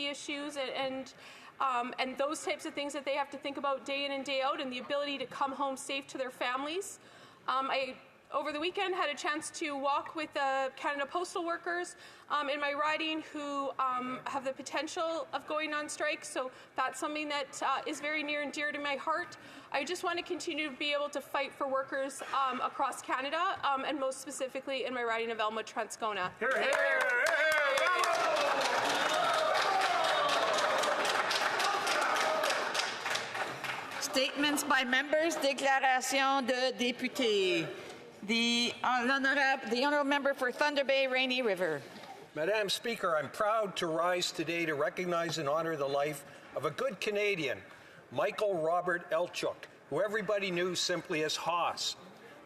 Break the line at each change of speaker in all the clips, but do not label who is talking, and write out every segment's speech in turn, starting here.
mobility issues and those types of things that they have to think about day in and day out, and the ability to come home safe to their families. Over the weekend, had a chance to walk with Canada Postal Workers in my riding who have the potential of going on strike, so that's something that is very near and dear to my heart. I just want to continue to be able to fight for workers across Canada, and most specifically in my riding of Elmwood-Transcona.
Here, here, here,
Statements by members, déclaration de députés. The honourable member for Thunder Bay, Rainy River.
Madam Speaker, I'm proud to rise today to recognize and honour the life of a good Canadian, Michael Robert Elchuk, who everybody knew simply as Hoss.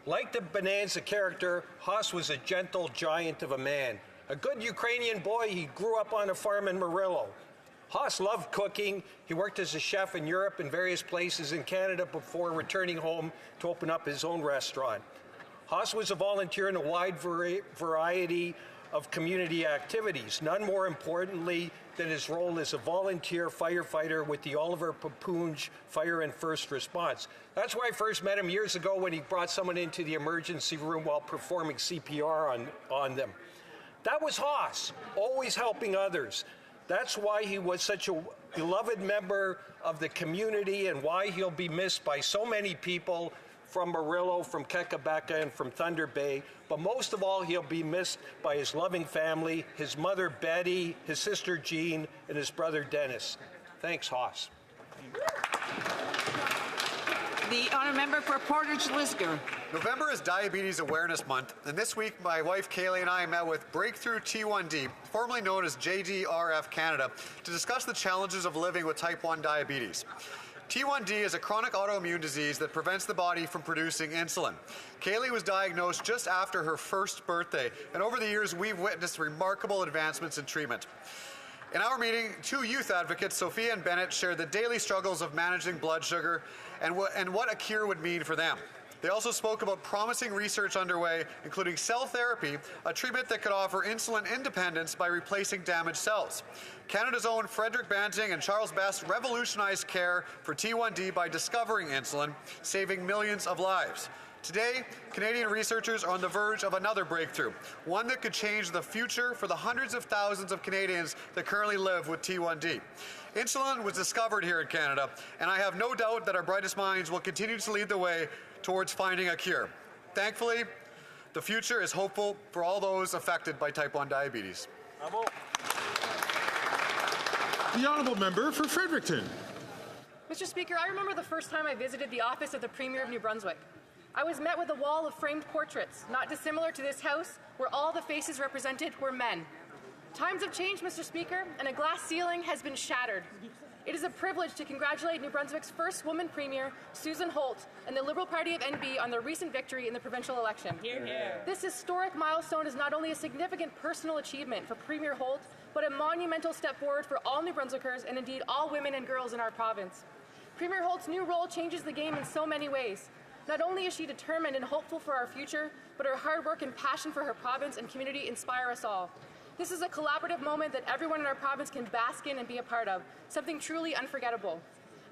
Like the Bonanza character, Hoss was a gentle giant of a man. A good Ukrainian boy, he grew up on a farm in Murillo. Hoss loved cooking. He worked as a chef in Europe and various places in Canada before returning home to open up his own restaurant. Hoss was a volunteer in a wide variety of community activities, none more importantly than his role as a volunteer firefighter with the Oliver Papoonge Fire and First Response. That's where I first met him years ago when he brought someone into the emergency room while performing CPR on them. That was Hoss, always helping others. That's why he was such a beloved member of the community and why he'll be missed by so many people from Murillo, from Kekabeka, and from Thunder Bay. But most of all, he'll be missed by his loving family, his mother Betty, his sister Jean, and his brother Dennis. Thanks, Hoss.
The honourable member for Portage-Lisgar.
November is Diabetes Awareness Month, and this week my wife Kaylee and I met with Breakthrough T1D, formerly known as JDRF Canada, to discuss the challenges of living with type 1 diabetes. T1D is a chronic autoimmune disease that prevents the body from producing insulin. Kaylee was diagnosed just after her first birthday, and over the years we've witnessed remarkable advancements in treatment. In our meeting, two youth advocates, Sophia and Bennett, shared the daily struggles of managing blood sugar and what a cure would mean for them. They also spoke about promising research underway, including cell therapy, a treatment that could offer insulin independence by replacing damaged cells. Canada's own Frederick Banting and Charles Best revolutionized care for T1D by discovering insulin, saving millions of lives. Today, Canadian researchers are on the verge of another breakthrough, one that could change the future for the hundreds of thousands of Canadians that currently live with T1D. Insulin was discovered here in Canada, and I have no doubt that our brightest minds will continue to lead the way towards finding a cure. Thankfully, the future is hopeful for all those affected by type 1 diabetes.
Bravo.
The honourable member for Fredericton.
Mr. Speaker, I remember the first time I visited the office of the Premier of New Brunswick. I was met with a wall of framed portraits, not dissimilar to this House, where all the faces represented were men. Times have changed, Mr. Speaker, and a glass ceiling has been shattered. It is a privilege to congratulate New Brunswick's first woman Premier, Susan Holt, and the Liberal Party of NB on their recent victory in the provincial election. Hear, hear. This historic milestone is not only a significant personal achievement for Premier Holt, but a monumental step forward for all New Brunswickers and indeed all women and girls in our province. Premier Holt's new role changes the game in so many ways. Not only is she determined and hopeful for our future, but her hard work and passion for her province and community inspire us all. This is a collaborative moment that everyone in our province can bask in and be a part of, something truly unforgettable.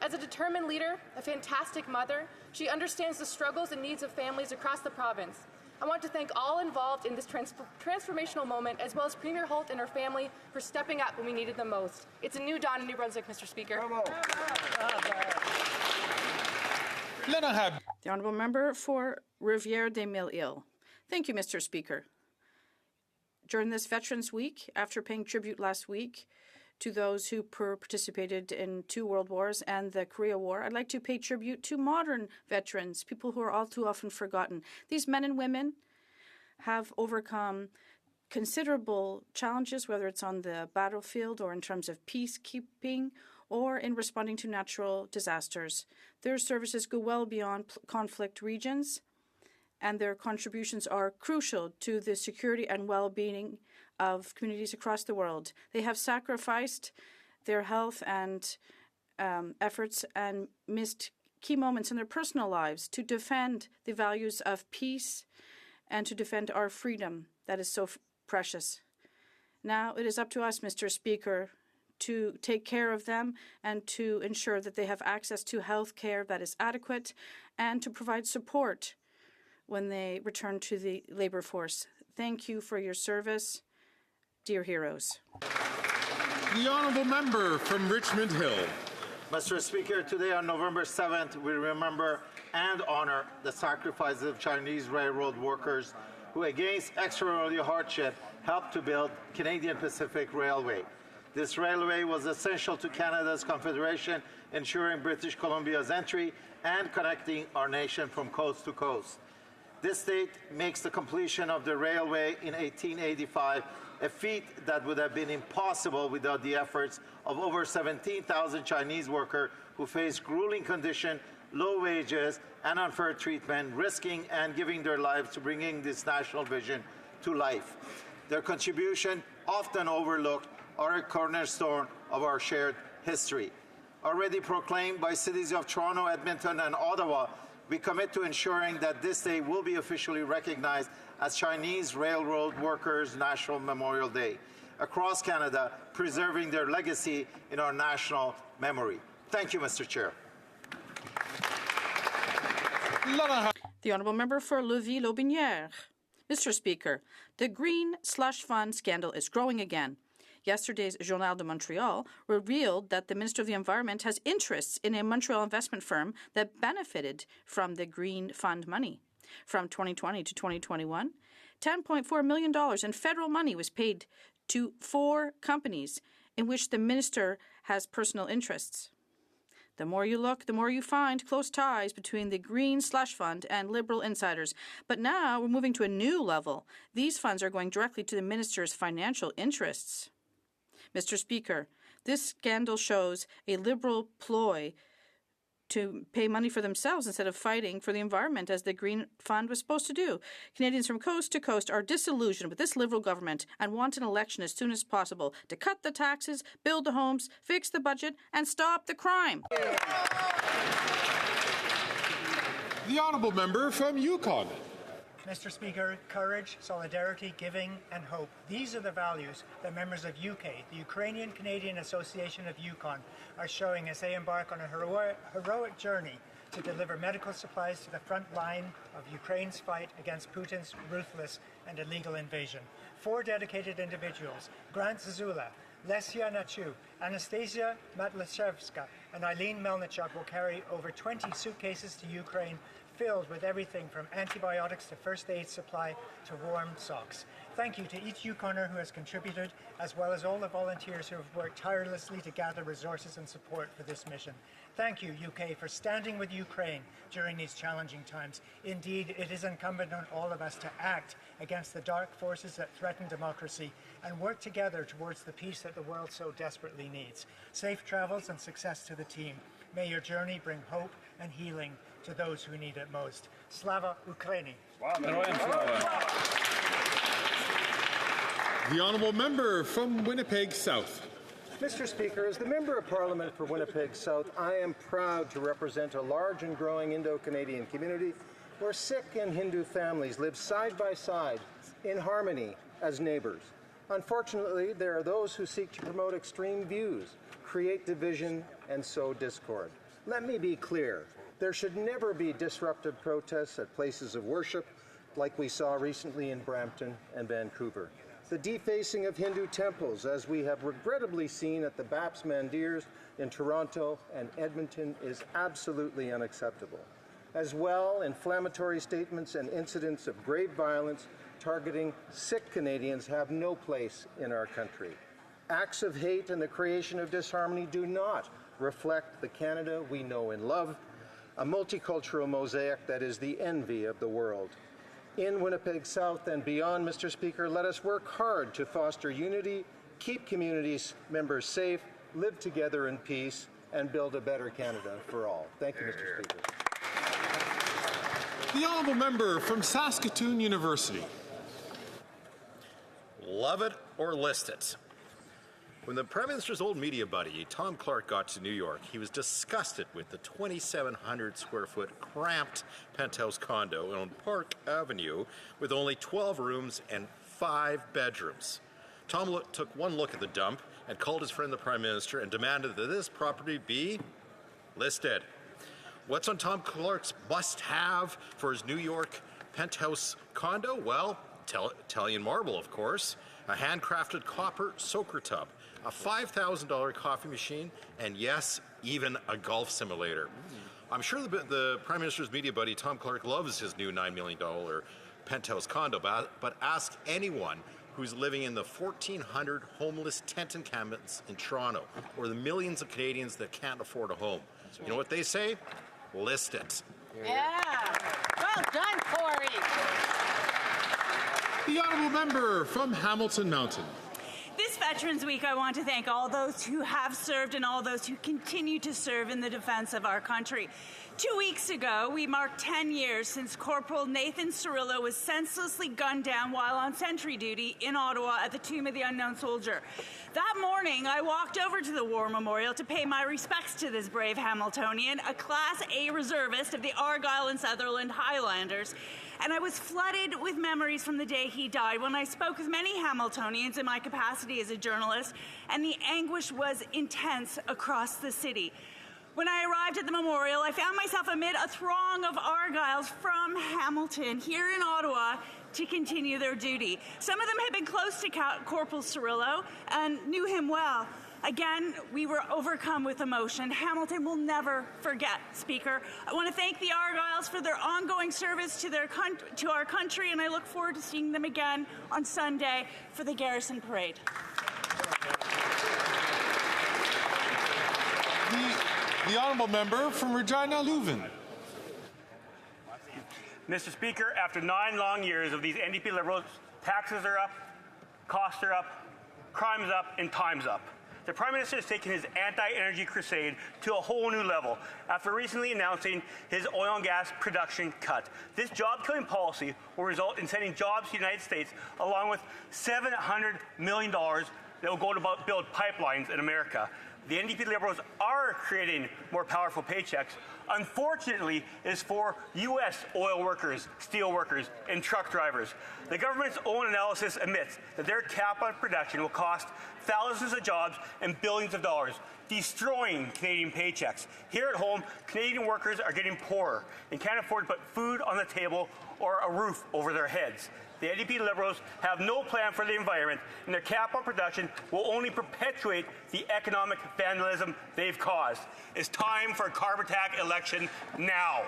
As a determined leader, a fantastic mother, she understands the struggles and needs of families across the province. I want to thank all involved in this transformational moment, as well as Premier Holt and her family for stepping up when we needed them most. It's a new dawn in New Brunswick, Mr. Speaker.
The honourable member for Rivière-des-Mille-Îles. Thank you, Mr. Speaker. During this Veterans Week, after paying tribute last week to those who participated in 2 world wars and the Korea War, I'd like to pay tribute to modern veterans, people who are all too often forgotten. These men and women have overcome considerable challenges, whether it's on the battlefield or in terms of peacekeeping or in responding to natural disasters. Their services go well beyond conflict regions, and their contributions are crucial to the security and well-being of communities across the world. They have sacrificed their health and efforts and missed key moments in their personal lives to defend the values of peace and to defend our freedom that is so precious. Now it is up to us, Mr. Speaker, to take care of them and to ensure that they have access to health care that is adequate and to provide support when they return to the labor force. Thank you for your service, dear heroes.
The honourable member from Richmond Hill.
Mr. Speaker, today on November 7th, we remember and honor the sacrifices of Chinese railroad workers who, against extraordinary hardship, helped to build Canadian Pacific Railway. This railway was essential to Canada's Confederation, ensuring British Columbia's entry and connecting our nation from coast to coast. This date makes the completion of the railway in 1885 a feat that would have been impossible without the efforts of over 17,000 Chinese workers who faced grueling conditions, low wages, and unfair treatment, risking and giving their lives to bringing this national vision to life. Their contribution, often overlooked, are a cornerstone of our shared history. Already proclaimed by cities of Toronto, Edmonton, and Ottawa, we commit to ensuring that this day will be officially recognized as Chinese Railroad Workers' National Memorial Day across Canada, preserving their legacy in our national memory. Thank you, Mr. Chair.
The honourable member for Lévis-Lotbinière. Mr. Speaker, the Green Slush Fund scandal is growing again. Yesterday's Journal de Montreal revealed that the Minister of the Environment has interests in a Montreal investment firm that benefited from the Green Fund money. From 2020 to 2021, $10.4 million in federal money was paid to 4 companies in which the minister has personal interests. The more you look, the more you find close ties between the Green Slush Fund and Liberal insiders. But now we're moving to a new level. These funds are going directly to the minister's financial interests. Mr. Speaker, this scandal shows a Liberal ploy to pay money for themselves instead of fighting for the environment as the Green Fund was supposed to do. Canadians from coast to coast are disillusioned with this Liberal government and want an election as soon as possible to cut the taxes, build the homes, fix the budget, and stop the crime.
The honourable member from Yukon.
Mr. Speaker, courage, solidarity, giving and hope. These are the values that members of UK, the Ukrainian-Canadian Association of Yukon, are showing as they embark on a heroic journey to deliver medical supplies to the front line of Ukraine's fight against Putin's ruthless and illegal invasion. 4 dedicated individuals, Grant Zazula, Lesia Nachu, Anastasia Matlashevska, and Eileen Melnichuk will carry over 20 suitcases to Ukraine filled with everything from antibiotics to first aid supply to warm socks. Thank you to each Yukoner who has contributed, as well as all the volunteers who have worked tirelessly to gather resources and support for this mission. Thank you, UK, for standing with Ukraine during these challenging times. Indeed, it is incumbent on all of us to act against the dark forces that threaten democracy and work together towards the peace that the world so desperately needs. Safe travels and success to the team. May your journey bring hope and healing to those who need it most. Slava Ukraini.
The honourable member from Winnipeg South.
Mr. Speaker, as the Member of Parliament for Winnipeg South, I am proud to represent a large and growing Indo-Canadian community where Sikh and Hindu families live side by side in harmony as neighbours. Unfortunately, there are those who seek to promote extreme views, create division, and sow discord. Let me be clear. There should never be disruptive protests at places of worship like we saw recently in Brampton and Vancouver. The defacing of Hindu temples, as we have regrettably seen at the Baps Mandirs in Toronto and Edmonton, is absolutely unacceptable. As well, inflammatory statements and incidents of grave violence targeting Sikh Canadians have no place in our country. Acts of hate and the creation of disharmony do not reflect the Canada we know and love, a multicultural mosaic that is the envy of the world. In Winnipeg South and beyond, Mr. Speaker, let us work hard to foster unity, keep communities members safe, live together in peace, and build a better Canada for all. Thank you, Mr. Speaker.
The honourable member from Saskatoon University.
Love it or list it. When the Prime Minister's old media buddy, Tom Clark, got to New York, he was disgusted with the 2,700 square foot cramped penthouse condo on Park Avenue with only 12 rooms and 5 bedrooms. Tom took one look at the dump and called his friend the Prime Minister and demanded that this property be listed. What's on Tom Clark's must-have for his New York penthouse condo? Well, Italian marble, of course, a handcrafted copper soaker tub, a $5,000 coffee machine, and yes, even a golf simulator. I'm sure the Prime Minister's media buddy Tom Clark loves his new $9 million penthouse condo, but ask anyone who's living in the 1,400 homeless tent encampments in Toronto, or the millions of Canadians that can't afford a home. You know what they say? List it.
Yeah. Well done, Corey.
The honourable member from Hamilton Mountain.
This Veterans Week, I want to thank all those who have served and all those who continue to serve in the defense of our country. 2 weeks ago, we marked 10 years since Corporal Nathan Cirillo was senselessly gunned down while on sentry duty in Ottawa at the Tomb of the Unknown Soldier. That morning, I walked over to the War Memorial to pay my respects to this brave Hamiltonian, a Class A reservist of the Argyll and Sutherland Highlanders. And I was flooded with memories from the day he died when I spoke with many Hamiltonians in my capacity as a journalist, and the anguish was intense across the city. When I arrived at the memorial, I found myself amid a throng of Argylls from Hamilton here in Ottawa to continue their duty. Some of them had been close to Corporal Cirillo and knew him well. Again, we were overcome with emotion. Hamilton will never forget, Speaker. I want to thank the Argylls for their ongoing service to our country, and I look forward to seeing them again on Sunday for the Garrison Parade.
The honourable member from Regina Leuven.
Mr. Speaker, after 9 long years of these NDP Liberals, taxes are up, costs are up, crime's up, and time's up. The Prime Minister has taken his anti-energy crusade to a whole new level after recently announcing his oil and gas production cut. This job-killing policy will result in sending jobs to the United States along with $700 million that will go to build pipelines in America. The NDP Liberals are creating more powerful paychecks. Unfortunately, it's for U.S. oil workers, steel workers, and truck drivers. The government's own analysis admits that their cap on production will cost thousands of jobs and billions of dollars, destroying Canadian paychecks. Here at home, Canadian workers are getting poorer and can't afford to put food on the table or a roof over their heads. The NDP Liberals have no plan for the environment, and their cap on production will only perpetuate the economic vandalism they've caused. It's time for a carbon tax election now.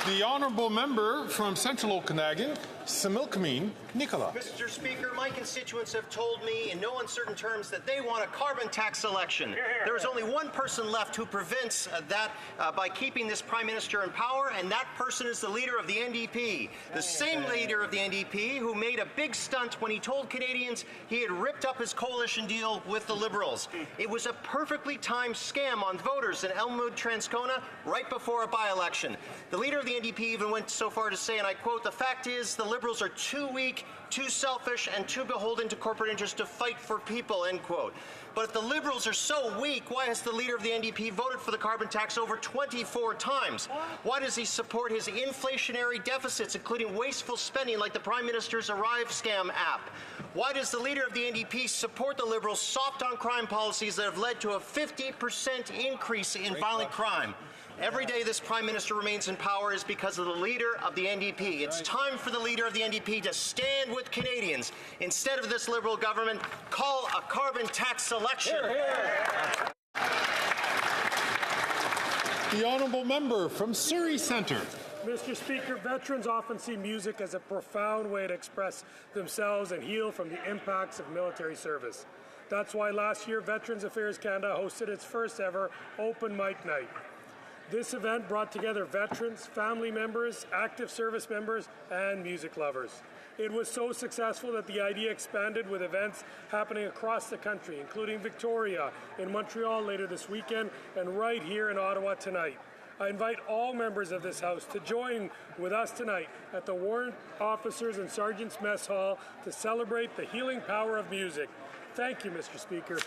The honourable member from Central Okanagan, Similkameen Nicola.
Mr. Speaker, my constituents have told me in no uncertain terms that they want a carbon tax election. There is only one person left who prevents that by keeping this Prime Minister in power, and that person is the leader of the NDP. The same leader of the NDP who made a big stunt when he told Canadians he had ripped up his coalition deal with the Liberals. It was a perfectly timed scam on voters in Elmwood, Transcona, right before a by-election. The leader of the NDP even went so far to say, and I quote, "The fact is the Liberals are too weak, too selfish, and too beholden to corporate interests to fight for people," end quote. But if the Liberals are so weak, why has the leader of the NDP voted for the carbon tax over 24 times? Why does he support his inflationary deficits, including wasteful spending like the Prime Minister's Arrive scam app? Why does the leader of the NDP support the Liberals' soft-on-crime policies that have led to a 50% increase in violent crime? Every day this Prime Minister remains in power is because of the leader of the NDP. It's time for the leader of the NDP to stand with Canadians. Instead of this Liberal government, call a carbon tax election.
The honourable member from Surrey Centre.
Mr. Speaker, veterans often see music as a profound way to express themselves and heal from the impacts of military service. That's why last year Veterans Affairs Canada hosted its first ever open mic night. This event brought together veterans, family members, active service members, and music lovers. It was so successful that the idea expanded with events happening across the country, including Victoria, in Montreal later this weekend, and right here in Ottawa tonight. I invite all members of this House to join with us tonight at the Warrant Officers and Sergeants Mess Hall to celebrate the healing power of music. Thank you, Mr. Speaker.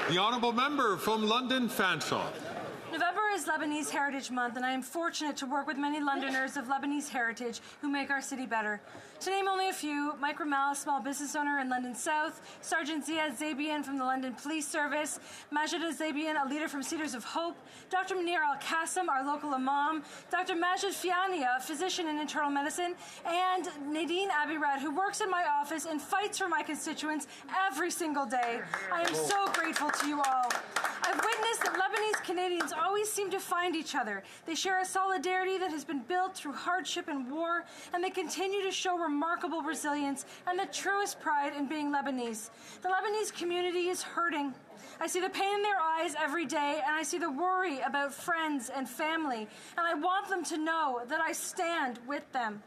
The honourable member from London Fanshawe.
November is Lebanese Heritage Month, and I am fortunate to work with many Londoners of Lebanese heritage who make our city better. To name only a few, Mike Ramal, small business owner in London South, Sergeant Ziad Zabian from the London Police Service, Majida Zabian, a leader from Cedars of Hope, Dr. Munir Al-Qasim, our local imam, Dr. Majid Fiania, a physician in internal medicine, and Nadine Abirad, who works in my office and fights for my constituents every single day. I am so grateful to you all. I've witnessed that Lebanese Canadians always seem to find each other. They share a solidarity that has been built through hardship and war, and they continue to show remarkable resilience and the truest pride in being Lebanese. The Lebanese community is hurting. I see the pain in their eyes every day, and I see the worry about friends and family, and I want them to know that I stand with them.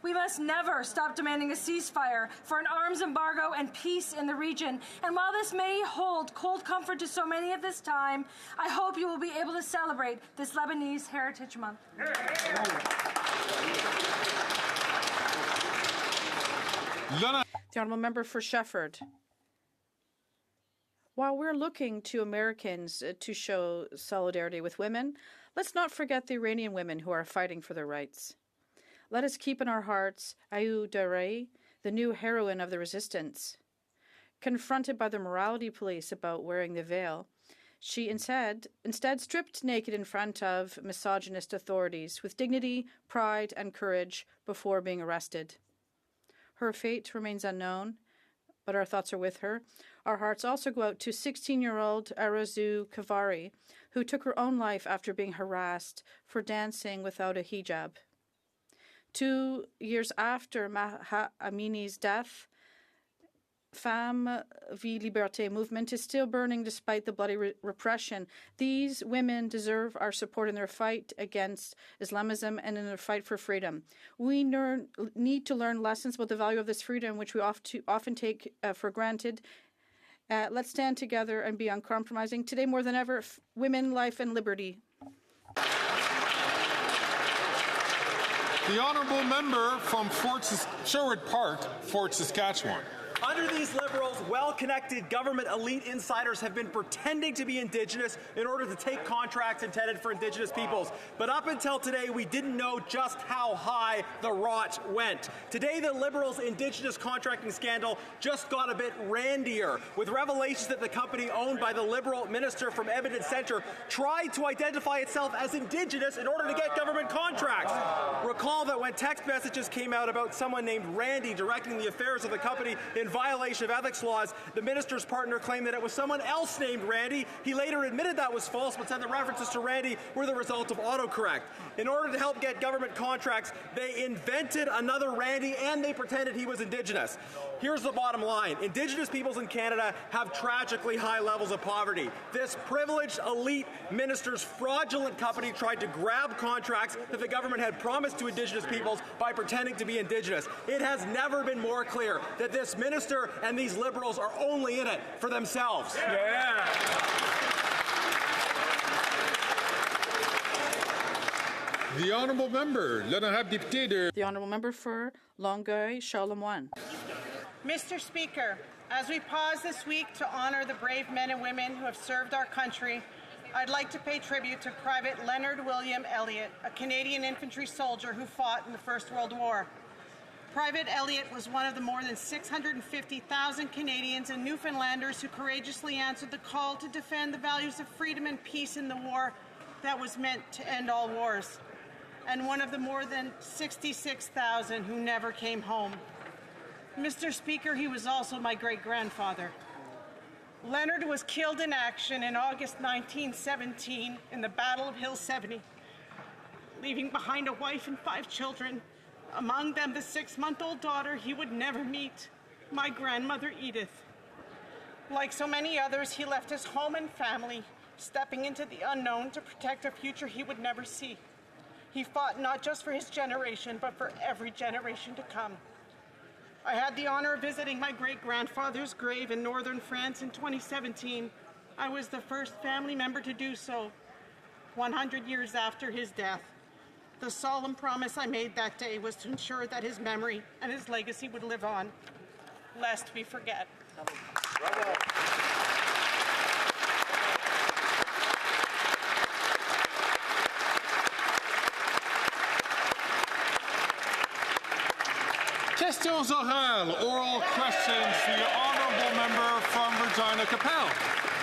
We must never stop demanding a ceasefire for an arms embargo and peace in the region. And while this may hold cold comfort to so many at this time, I hope you will be able to celebrate this Lebanese Heritage Month.
The Honourable Member for Shefford. While we're looking to Americans to show solidarity with women, let's not forget the Iranian women who are fighting for their rights. Let us keep in our hearts Ayou Darei, the new heroine of the resistance. Confronted by the morality police about wearing the veil, she instead stripped naked in front of misogynist authorities with dignity, pride, and courage before being arrested. Her fate remains unknown, but our thoughts are with her. Our hearts also go out to 16-year-old Arazu Kavari, who took her own life after being harassed for dancing without a hijab. 2 years after Maha Amini's death, Femmes Vie Liberté movement is still burning despite the bloody repression. These women deserve our support in their fight against Islamism and in their fight for freedom. We need to learn lessons about the value of this freedom, which we often take for granted. Let's stand together and be uncompromising. Today, more than ever, women, life, and liberty.
The Honourable Member from Sherwood Park, Fort Saskatchewan.
Under these Liberals, well-connected government elite insiders have been pretending to be Indigenous in order to take contracts intended for Indigenous peoples. But up until today, we didn't know just how high the rot went. Today, the Liberals' Indigenous contracting scandal just got a bit randier, with revelations that the company owned by the Liberal minister from Edmonton Centre tried to identify itself as Indigenous in order to get government contracts. Recall that when text messages came out about someone named Randy directing the affairs of the company in violation of ethics laws, the minister's partner claimed that it was someone else named Randy. He later admitted that was false, but said the references to Randy were the result of autocorrect. In order to help get government contracts, they invented another Randy and they pretended he was Indigenous. Here's the bottom line. Indigenous peoples in Canada have tragically high levels of poverty. This privileged elite minister's fraudulent company tried to grab contracts that the government had promised to Indigenous peoples by pretending to be Indigenous. It has never been more clear that this minister and these Liberals are only in it for themselves.
Yeah. The Honourable Member, l'Honorable Député de...
The Honourable Member for Longueuil, Charlemagne.
Mr. Speaker, as we pause this week to honor the brave men and women who have served our country, I'd like to pay tribute to Private Leonard William Elliott, a Canadian infantry soldier who fought in the First World War. Private Elliott was one of the more than 650,000 Canadians and Newfoundlanders who courageously answered the call to defend the values of freedom and peace in the war that was meant to end all wars, and one of the more than 66,000 who never came home. Mr. Speaker, he was also my great-grandfather. Leonard was killed in action in August 1917 in the Battle of Hill 70, leaving behind a wife and 5 children, among them the 6-month-old daughter he would never meet, my grandmother Edith. Like so many others, he left his home and family, stepping into the unknown to protect a future he would never see. He fought not just for his generation, but for every generation to come. I had the honor of visiting my great-grandfather's grave in northern France in 2017. I was the first family member to do so, 100 years after his death. The solemn promise I made that day was to ensure that his memory and his legacy would live on, lest we forget.
Questions orales, oral questions. The honourable member from Regina Capel.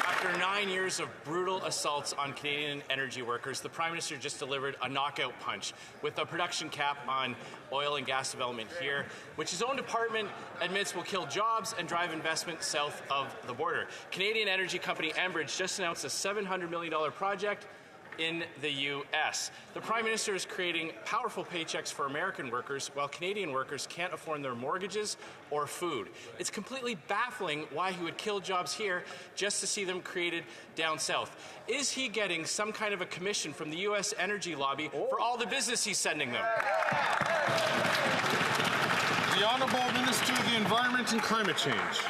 After 9 years of brutal assaults on Canadian energy workers, the Prime Minister just delivered a knockout punch with a production cap on oil and gas development here, which his own department admits will kill jobs and drive investment south of the border. Canadian energy company Enbridge just announced a $700 million project in the U.S. The Prime Minister is creating powerful paychecks for American workers while Canadian workers can't afford their mortgages or food. It's completely baffling why he would kill jobs here just to see them created down south. Is he getting some kind of a commission from the U.S. energy lobby for all the business he's sending them?
The Honourable Minister of the Environment and Climate Change.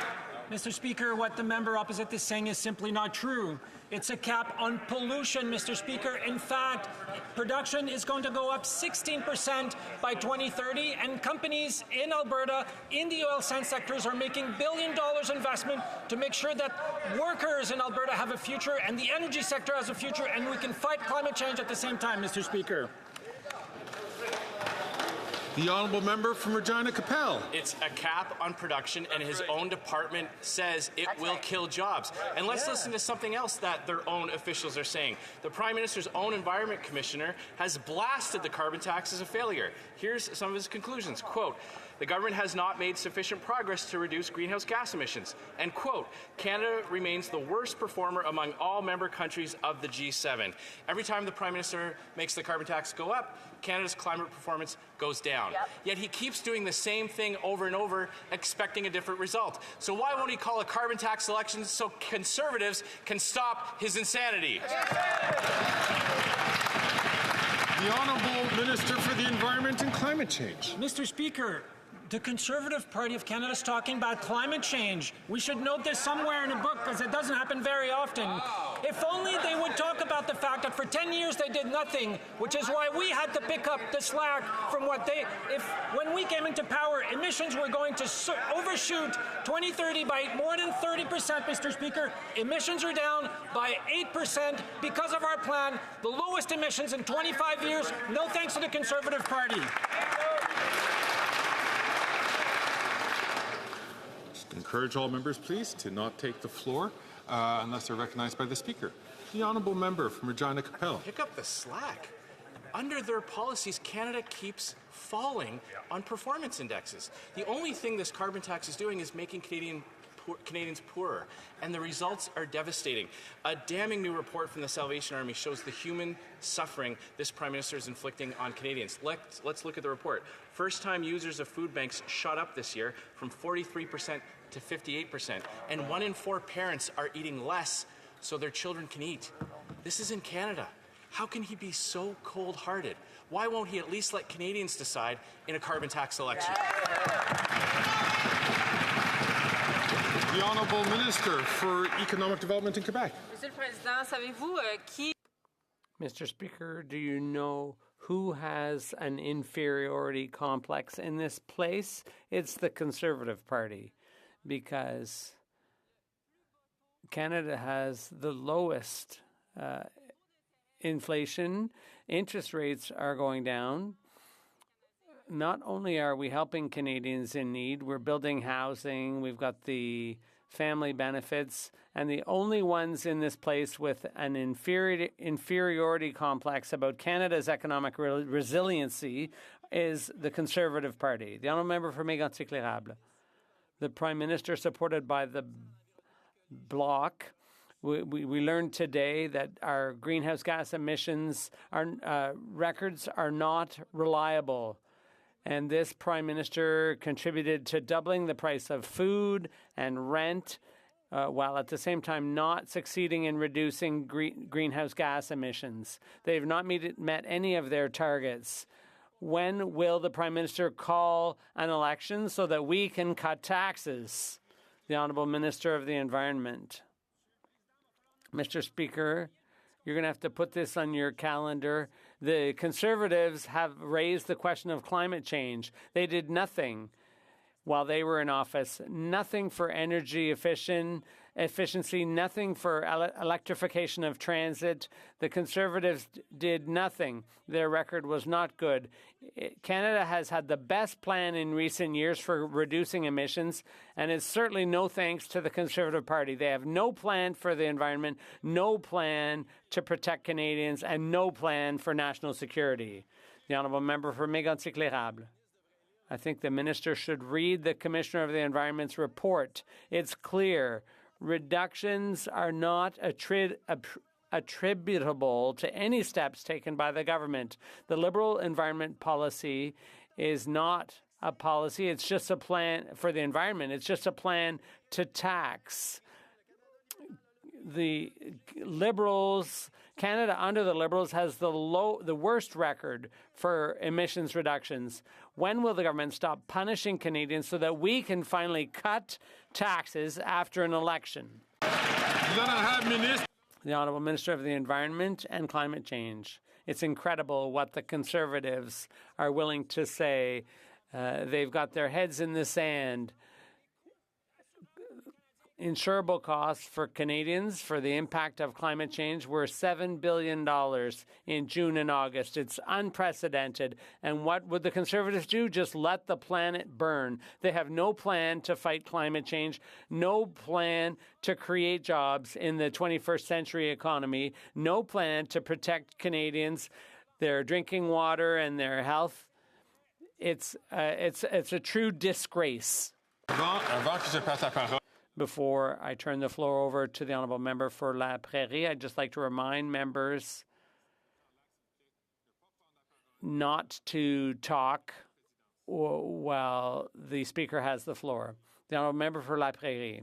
Mr. Speaker, what the member opposite is saying is simply not true. It's a cap on pollution, Mr. Speaker. In fact, production is going to go up 16% by 2030, and companies in Alberta, in the oil sands sectors, are making billion-dollar investment to make sure that workers in Alberta have a future and the energy sector has a future, and we can fight climate change at the same time, Mr. Speaker.
The honourable member from Regina Capel.
It's a cap on production, and his own department says it will kill jobs. And let's listen to something else that their own officials are saying. The Prime Minister's own Environment Commissioner has blasted the carbon tax as a failure. Here's some of his conclusions. Quote, the government has not made sufficient progress to reduce greenhouse gas emissions. And quote, Canada remains the worst performer among all member countries of the G7. Every time the Prime Minister makes the carbon tax go up, Canada's climate performance goes down. Yet he keeps doing the same thing over and over, expecting a different result. So why won't he call a carbon tax election so Conservatives can stop his insanity?
The Honourable Minister for the Environment and Climate Change.
Mr. Speaker, the Conservative Party of Canada is talking about climate change. We should note this somewhere in a book because it doesn't happen very often. If only they would talk about the fact that for 10 years they did nothing, which is why we had to pick up the slack from what they... When we came into power, emissions were going to overshoot 2030 by more than 30%, Mr. Speaker. Emissions are down by 8% because of our plan, the lowest emissions in 25 years, no thanks to the Conservative Party.
Encourage all members, please, to not take the floor unless they're recognized by the Speaker. The honourable member from Regina Capel.
Pick up the slack. Under their policies, Canada keeps falling on performance indexes. The only thing this carbon tax is doing is making Canadians poorer, and the results are devastating. A damning new report from the Salvation Army shows the human suffering this Prime Minister is inflicting on Canadians. Let's look at the report. First-time users of food banks shot up this year from 43% to 58%, and 1 in 4 parents are eating less so their children can eat. This is in Canada. How can he be so cold-hearted? Why won't he at least let Canadians decide in a carbon tax election?
The Honourable Minister for Economic Development in Quebec.
Monsieur le Président, savez-vous qui...
Mr. Speaker, do you know who has an inferiority complex in this place? It's the Conservative Party, because Canada has the lowest inflation. Interest rates are going down. Not only are we helping Canadians in need, we're building housing, we've got the family benefits, and the only ones in this place with an inferiority complex about Canada's economic resiliency is the Conservative Party. The honourable member for Mégantic-L'Érable. The Prime Minister, supported by the Bloc, we learned today that our greenhouse gas emissions records are not reliable. And this Prime Minister contributed to doubling the price of food and rent, while at the same time not succeeding in reducing greenhouse gas emissions. They've not met any of their targets. When will the Prime Minister call an election so that we can cut taxes? The Honourable Minister of the Environment. Mr. Speaker, you're going to have to put this on your calendar. The Conservatives have raised the question of climate change. They did nothing while they were in office, nothing for energy efficient efficiency, nothing for electrification of transit. The Conservatives did nothing. Their record was not good. Canada has had the best plan in recent years for reducing emissions, and it's certainly no thanks to the Conservative Party. They have no plan for the environment, no plan to protect Canadians, and no plan for national security. The Honourable Member for Mégantic-L'Érable. I think the Minister should read the Commissioner of the Environment's report. It's clear. Reductions are not attributable to any steps taken by the government. The Liberal environment policy is not a policy. It's just a plan for the environment. It's just a plan to tax. The Liberals, Canada under the Liberals has the worst record for emissions reductions. When will the government stop punishing Canadians so that we can finally cut taxes after an election? The Honourable Minister of the Environment and Climate Change. It's incredible what the Conservatives are willing to say. They've got their heads in the sand. Insurable costs for Canadians for the impact of climate change were $7 billion in June and August. It's unprecedented. And what would the Conservatives do? Just let the planet burn. They have no plan to fight climate change, no plan to create jobs in the 21st century economy, no plan to protect Canadians, their drinking water and their health. It's a true disgrace. Before I turn the floor over to the Honourable Member for La Prairie, I'd just like to remind members not to talk while the Speaker has the floor. The Honourable Member for La Prairie.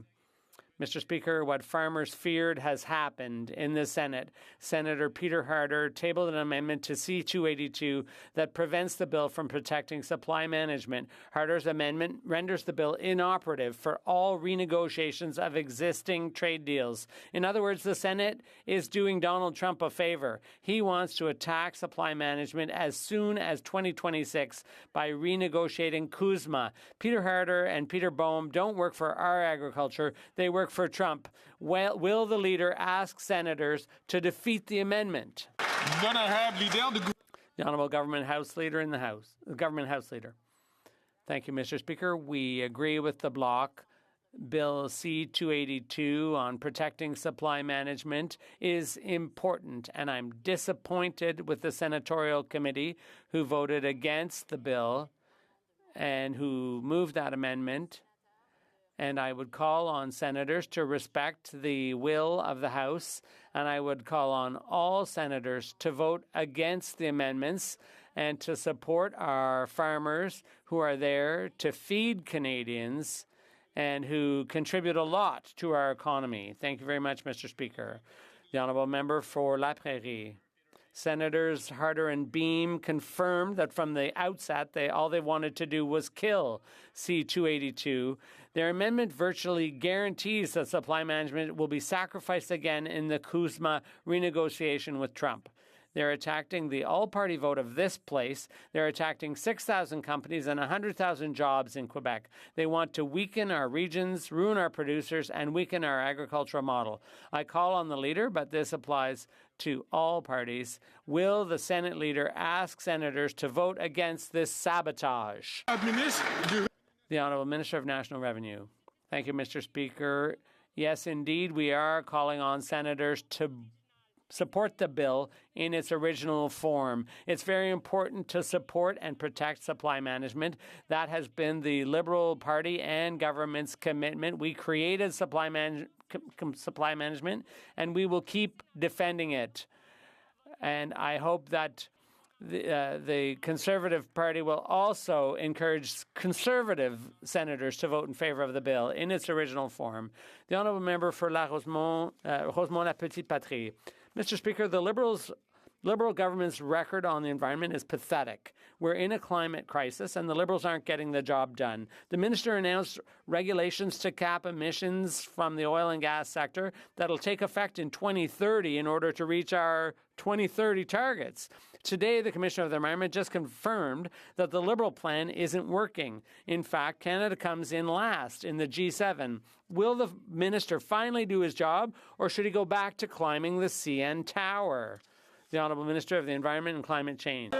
Mr. Speaker, what farmers feared has happened in the Senate. Senator Peter Harder tabled an amendment to C-282 that prevents the bill from protecting supply management. Harder's amendment renders the bill inoperative for all renegotiations of existing trade deals. In other words, the Senate is doing Donald Trump a favor. He wants to attack supply management as soon as 2026 by renegotiating CUSMA. Peter Harder and Peter Boehm don't work for our agriculture. They work for Trump. Will the leader ask senators to defeat the amendment? The Honourable Government House Leader in the House. The Government House Leader. Thank you, Mr. Speaker. We agree with the bloc. Bill C-282 on protecting supply management is important, and I'm disappointed with the Senatorial Committee who voted against the bill and who moved that amendment. And I would call on senators to respect the will of the House, and I would call on all senators to vote against the amendments and to support our farmers who are there to feed Canadians and who contribute a lot to our economy. Thank you very much, Mr. Speaker. The Honourable Member for La Prairie. Senators Harder and Beam confirmed that from the outset, all they wanted to do was kill C-282. Their amendment virtually guarantees that supply management will be sacrificed again in the CUSMA renegotiation with Trump. They're attacking the all-party vote of this place. They're attacking 6,000 companies and 100,000 jobs in Quebec. They want to weaken our regions, ruin our producers, and weaken our agricultural model. I call on the leader, but this applies to all parties. Will the Senate leader ask senators to vote against this sabotage? The Honourable Minister of National Revenue. Thank you, Mr. Speaker. Yes, indeed, we are calling on senators to support the bill in its original form. It's very important to support and protect supply management. That has been the Liberal Party and government's commitment. We created supply management, and we will keep defending it. And I hope that the Conservative Party will also encourage Conservative senators to vote in favor of the bill in its original form. The Honourable Member for La Rosemont, La Petite Patrie. Mr. Speaker, the Liberals Liberal government's record on the environment is pathetic. We're in a climate crisis, and the Liberals aren't getting the job done. The minister announced regulations to cap emissions from the oil and gas sector that'll take effect in 2030 in order to reach our 2030 targets. Today, the Commissioner of the Environment just confirmed that the Liberal plan isn't working. In fact, Canada comes in last in the G7. Will the minister finally do his job, or should he go back to climbing the CN Tower? The Honourable Minister of the Environment and Climate Change.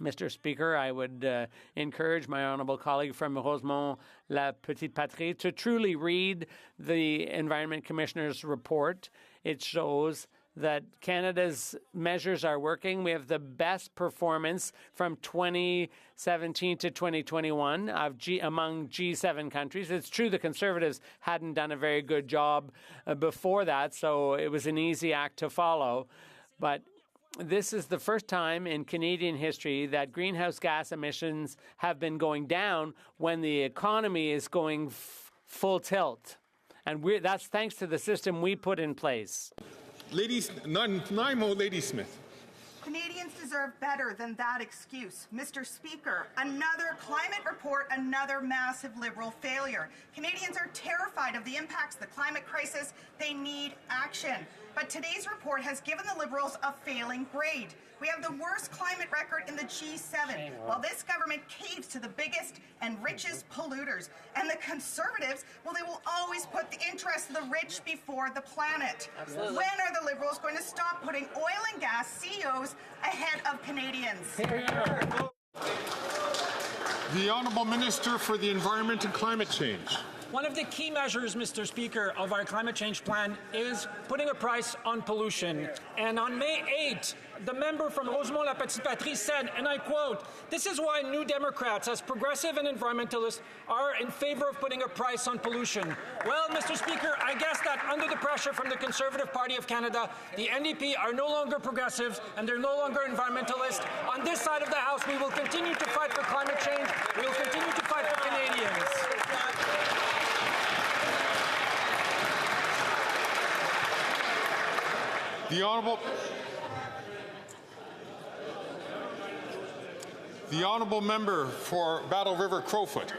Mr. Speaker, I would encourage my honourable colleague from Rosemont-La Petite Patrie to truly read the Environment Commissioner's report. It shows that Canada's measures are working. We have the best performance from 2017 to 2021 among G7 countries. It's true the Conservatives hadn't done a very good job before that, so it was an easy act to follow. But this is the first time in Canadian history that greenhouse gas emissions have been going down when the economy is going full tilt. And that's thanks to the system we put in place.
Naimo Ladysmith.
Canadians deserve better than that excuse. Mr. Speaker, another climate report, another massive Liberal failure. Canadians are terrified of the impacts of the climate crisis. They need action. But today's report has given the Liberals a failing grade. We have the worst climate record in the G7, while this government caves to the biggest and richest polluters. And the Conservatives, well, they will always put the interests of the rich before the planet. Absolutely. When are the Liberals going to stop putting oil and gas CEOs ahead of Canadians?
The Honourable Minister for the Environment and Climate Change.
One of the key measures, Mr. Speaker, of our climate change plan is putting a price on pollution. And on May 8th, the member from Rosemont-La Petite Patrie said, and I quote, "This is why New Democrats, as progressive and environmentalists, are in favor of putting a price on pollution." Well, Mr. Speaker, I guess that under the pressure from the Conservative Party of Canada, the NDP are no longer progressives and they're no longer environmentalists. On this side of the House, we will continue to fight for climate change. We will continue to fight for Canadians.
The Honourable Member for Battle River Crowfoot.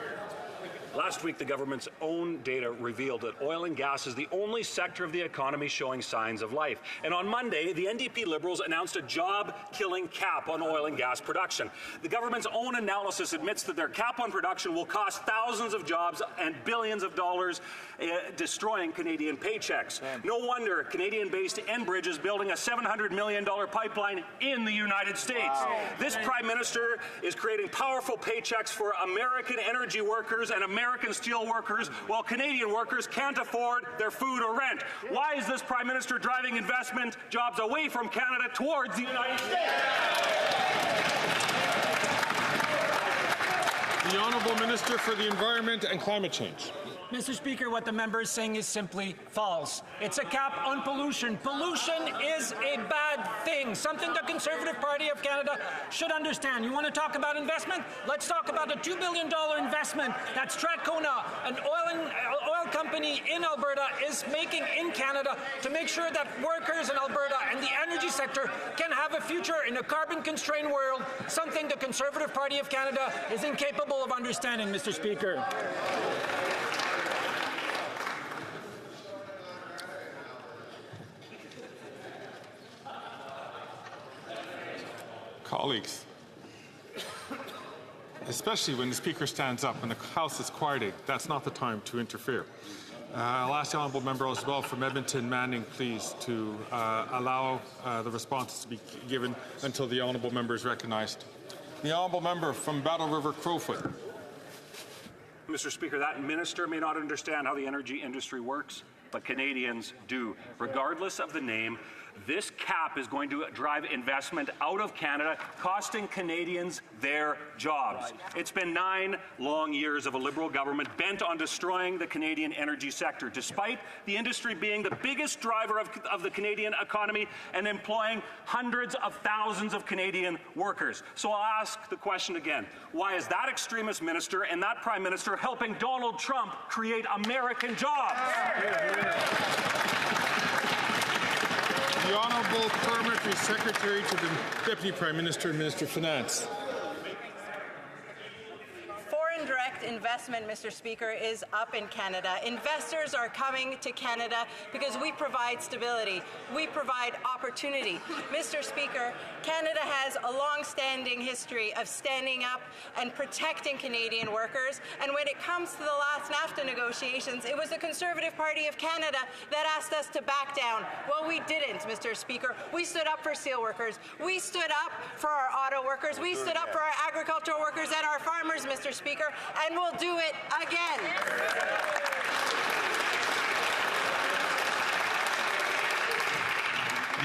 Last week, the government's own data revealed that oil and gas is the only sector of the economy showing signs of life. And on Monday, the NDP Liberals announced a job-killing cap on oil and gas production. The government's own analysis admits that their cap on production will cost thousands of jobs and billions of dollars, destroying Canadian paychecks. No wonder Canadian-based Enbridge is building a $700 million pipeline in the United States. Wow. This Prime Minister is creating powerful paychecks for American energy workers and American steel workers, while Canadian workers can't afford their food or rent. Why is this Prime Minister driving investment jobs away from Canada towards the United States?
The Honourable Minister for the Environment and Climate Change.
Mr. Speaker, what the member is saying is simply false. It's a cap on pollution. Pollution is a bad thing, something the Conservative Party of Canada should understand. You want to talk about investment? Let's talk about a $2 billion investment that Strathcona, an oil company in Alberta, is making in Canada to make sure that workers in Alberta and the energy sector can have a future in a carbon-constrained world, something the Conservative Party of Canada is incapable of understanding, Mr. Speaker.
Colleagues, especially when the Speaker stands up and the House is quieting, that's not the time to interfere. I'll ask the Honourable Member as well from Edmonton Manning, please, to allow the responses to be given until the Honourable Member is recognized. The Honourable Member from Battle River Crowfoot.
Mr. Speaker, that minister may not understand how the energy industry works, but Canadians do. Regardless of the name, this cap is going to drive investment out of Canada, costing Canadians their jobs. It's been 9 long years of a Liberal government bent on destroying the Canadian energy sector, despite the industry being the biggest driver of the Canadian economy and employing hundreds of thousands of Canadian workers. So I'll ask the question again. Why is that extremist minister and that Prime Minister helping Donald Trump create American jobs?
The The Honourable Parliamentary Secretary to the Deputy Prime Minister and Minister of Finance.
Foreign direct investment, Mr. Speaker, is up in Canada. Investors are coming to Canada because we provide stability. We provide opportunity. Mr. Speaker, Canada has a long-standing history of standing up and protecting Canadian workers. And when it comes to the last NAFTA negotiations, it was the Conservative Party of Canada that asked us to back down. Well, we didn't, Mr. Speaker. We stood up for steelworkers. We stood up for our auto workers. We stood up for our agricultural workers and our farmers, Mr. Speaker, and we'll do it again.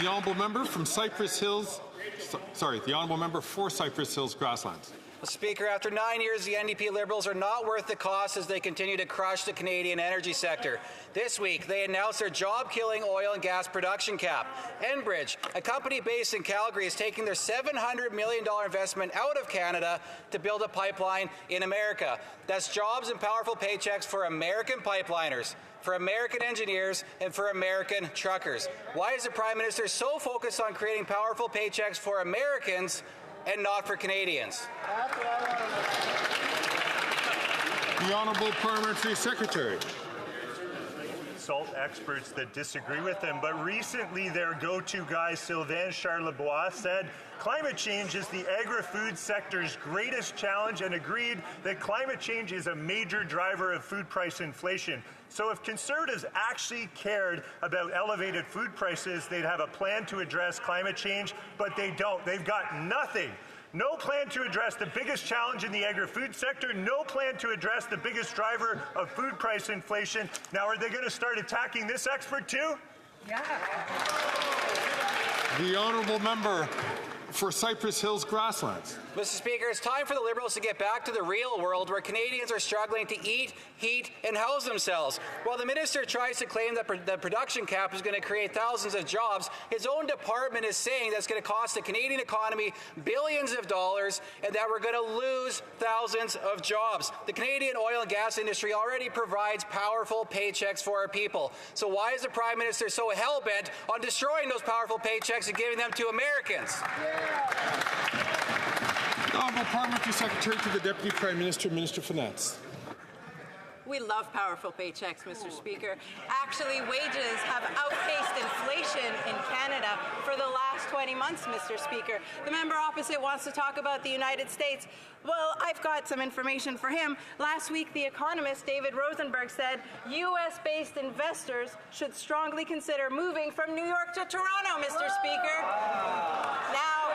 The Honourable Member from Cypress Hills, the Honourable Member for Cypress Hills Grasslands.
Speaker, after 9 years, the NDP Liberals are not worth the cost as they continue to crush the Canadian energy sector. This week, they announced their job-killing oil and gas production cap. Enbridge, a company based in Calgary, is taking their $700 million investment out of Canada to build a pipeline in America. That's jobs and powerful paychecks for American pipeliners, for American engineers, and for American truckers. Why is the Prime Minister so focused on creating powerful paychecks for Americans and not for Canadians?
The Honourable Parliamentary Secretary.
Salt experts that disagree with them, but recently their go-to guy, Sylvain Charlebois, said climate change is the agri-food sector's greatest challenge and agreed that climate change is a major driver of food price inflation. So if Conservatives actually cared about elevated food prices, they'd have a plan to address climate change, but they don't. They've got nothing. No plan to address the biggest challenge in the agri-food sector, no plan to address the biggest driver of food price inflation. Now, are they going to start attacking this expert too?
Yeah.
The Honourable Member for Cypress Hills Grasslands.
Mr. Speaker, it's time for the Liberals to get back to the real world where Canadians are struggling to eat, heat, and house themselves. While the minister tries to claim that the production cap is going to create thousands of jobs, his own department is saying that's going to cost the Canadian economy billions of dollars and that we're going to lose thousands of jobs. The Canadian oil and gas industry already provides powerful paychecks for our people. So why is the Prime Minister so hell-bent on destroying those powerful paychecks and giving them to Americans?
The Honourable Parliamentary Secretary to the Deputy Prime Minister, Minister of Finance.
We love powerful paychecks, Mr. Speaker. Actually, wages have outpaced inflation in Canada for the last 20 months, Mr. Speaker. The member opposite wants to talk about the United States. Well, I've got some information for him. Last week, the economist David Rosenberg said U.S.-based investors should strongly consider moving from New York to Toronto, Mr. Speaker. Now,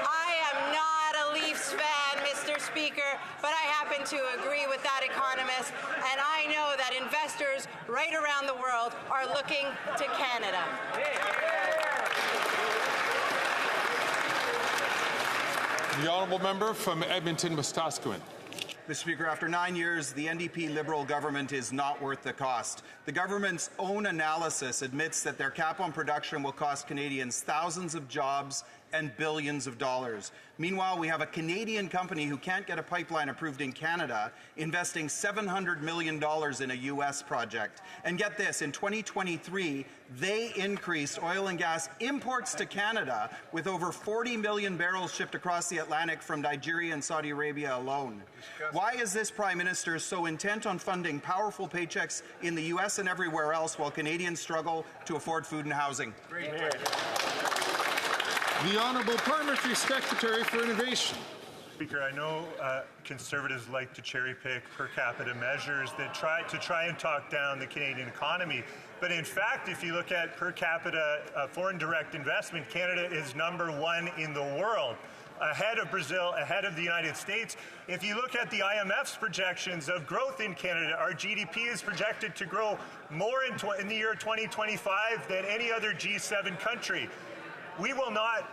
I am not a Leafs fan, Mr. Speaker, but I happen to agree with that economist, and I know that investors right around the world are looking to Canada.
The Honourable Member from Edmonton-Wetaskiwin.
Mr. Speaker, after 9 years, the NDP Liberal government is not worth the cost. The government's own analysis admits that their cap on production will cost Canadians thousands of jobs and billions of dollars. Meanwhile, we have a Canadian company who can't get a pipeline approved in Canada, investing $700 million in a U.S. project. And get this, in 2023, they increased oil and gas imports to Canada with over 40 million barrels shipped across the Atlantic from Nigeria and Saudi Arabia alone. Why is this Prime Minister so intent on funding powerful paychecks in the U.S. and everywhere else while Canadians struggle to afford food and housing?
The Honourable Parliamentary Secretary for Innovation.
Speaker, I know Conservatives like to cherry-pick per capita measures that try and talk down the Canadian economy. But in fact, if you look at per capita foreign direct investment, Canada is #1 in the world, ahead of Brazil, ahead of the United States. If you look at the IMF's projections of growth in Canada, our GDP is projected to grow more in the year 2025 than any other G7 country. We will not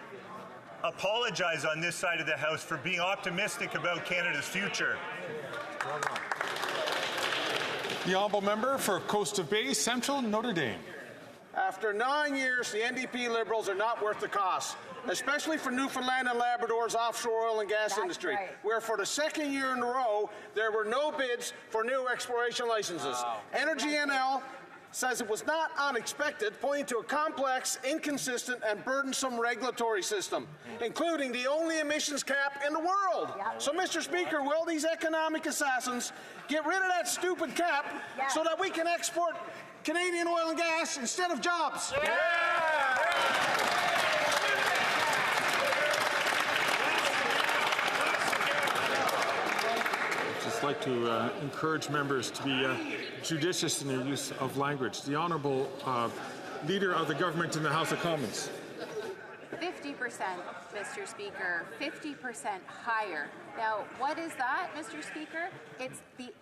apologize on this side of the House for being optimistic about Canada's future.
The Honourable Member for Coast of Bay, Central Notre Dame.
After 9 years, the NDP Liberals are not worth the cost, especially for Newfoundland and Labrador's offshore oil and gas industry, where for the second year in a row, there were no bids for new exploration licenses. Energy NL says it was not unexpected, pointing to a complex, inconsistent, and burdensome regulatory system, including the only emissions cap in the world. So, Mr. Speaker, will these economic assassins get rid of that stupid cap so that we can export Canadian oil and gas instead of jobs?
I'd like to encourage members to be judicious in their use of language. The Honourable Leader of the Government in the House of Commons.
50%, Mr. Speaker, 50% higher. Now, what is that, Mr. Speaker? It's the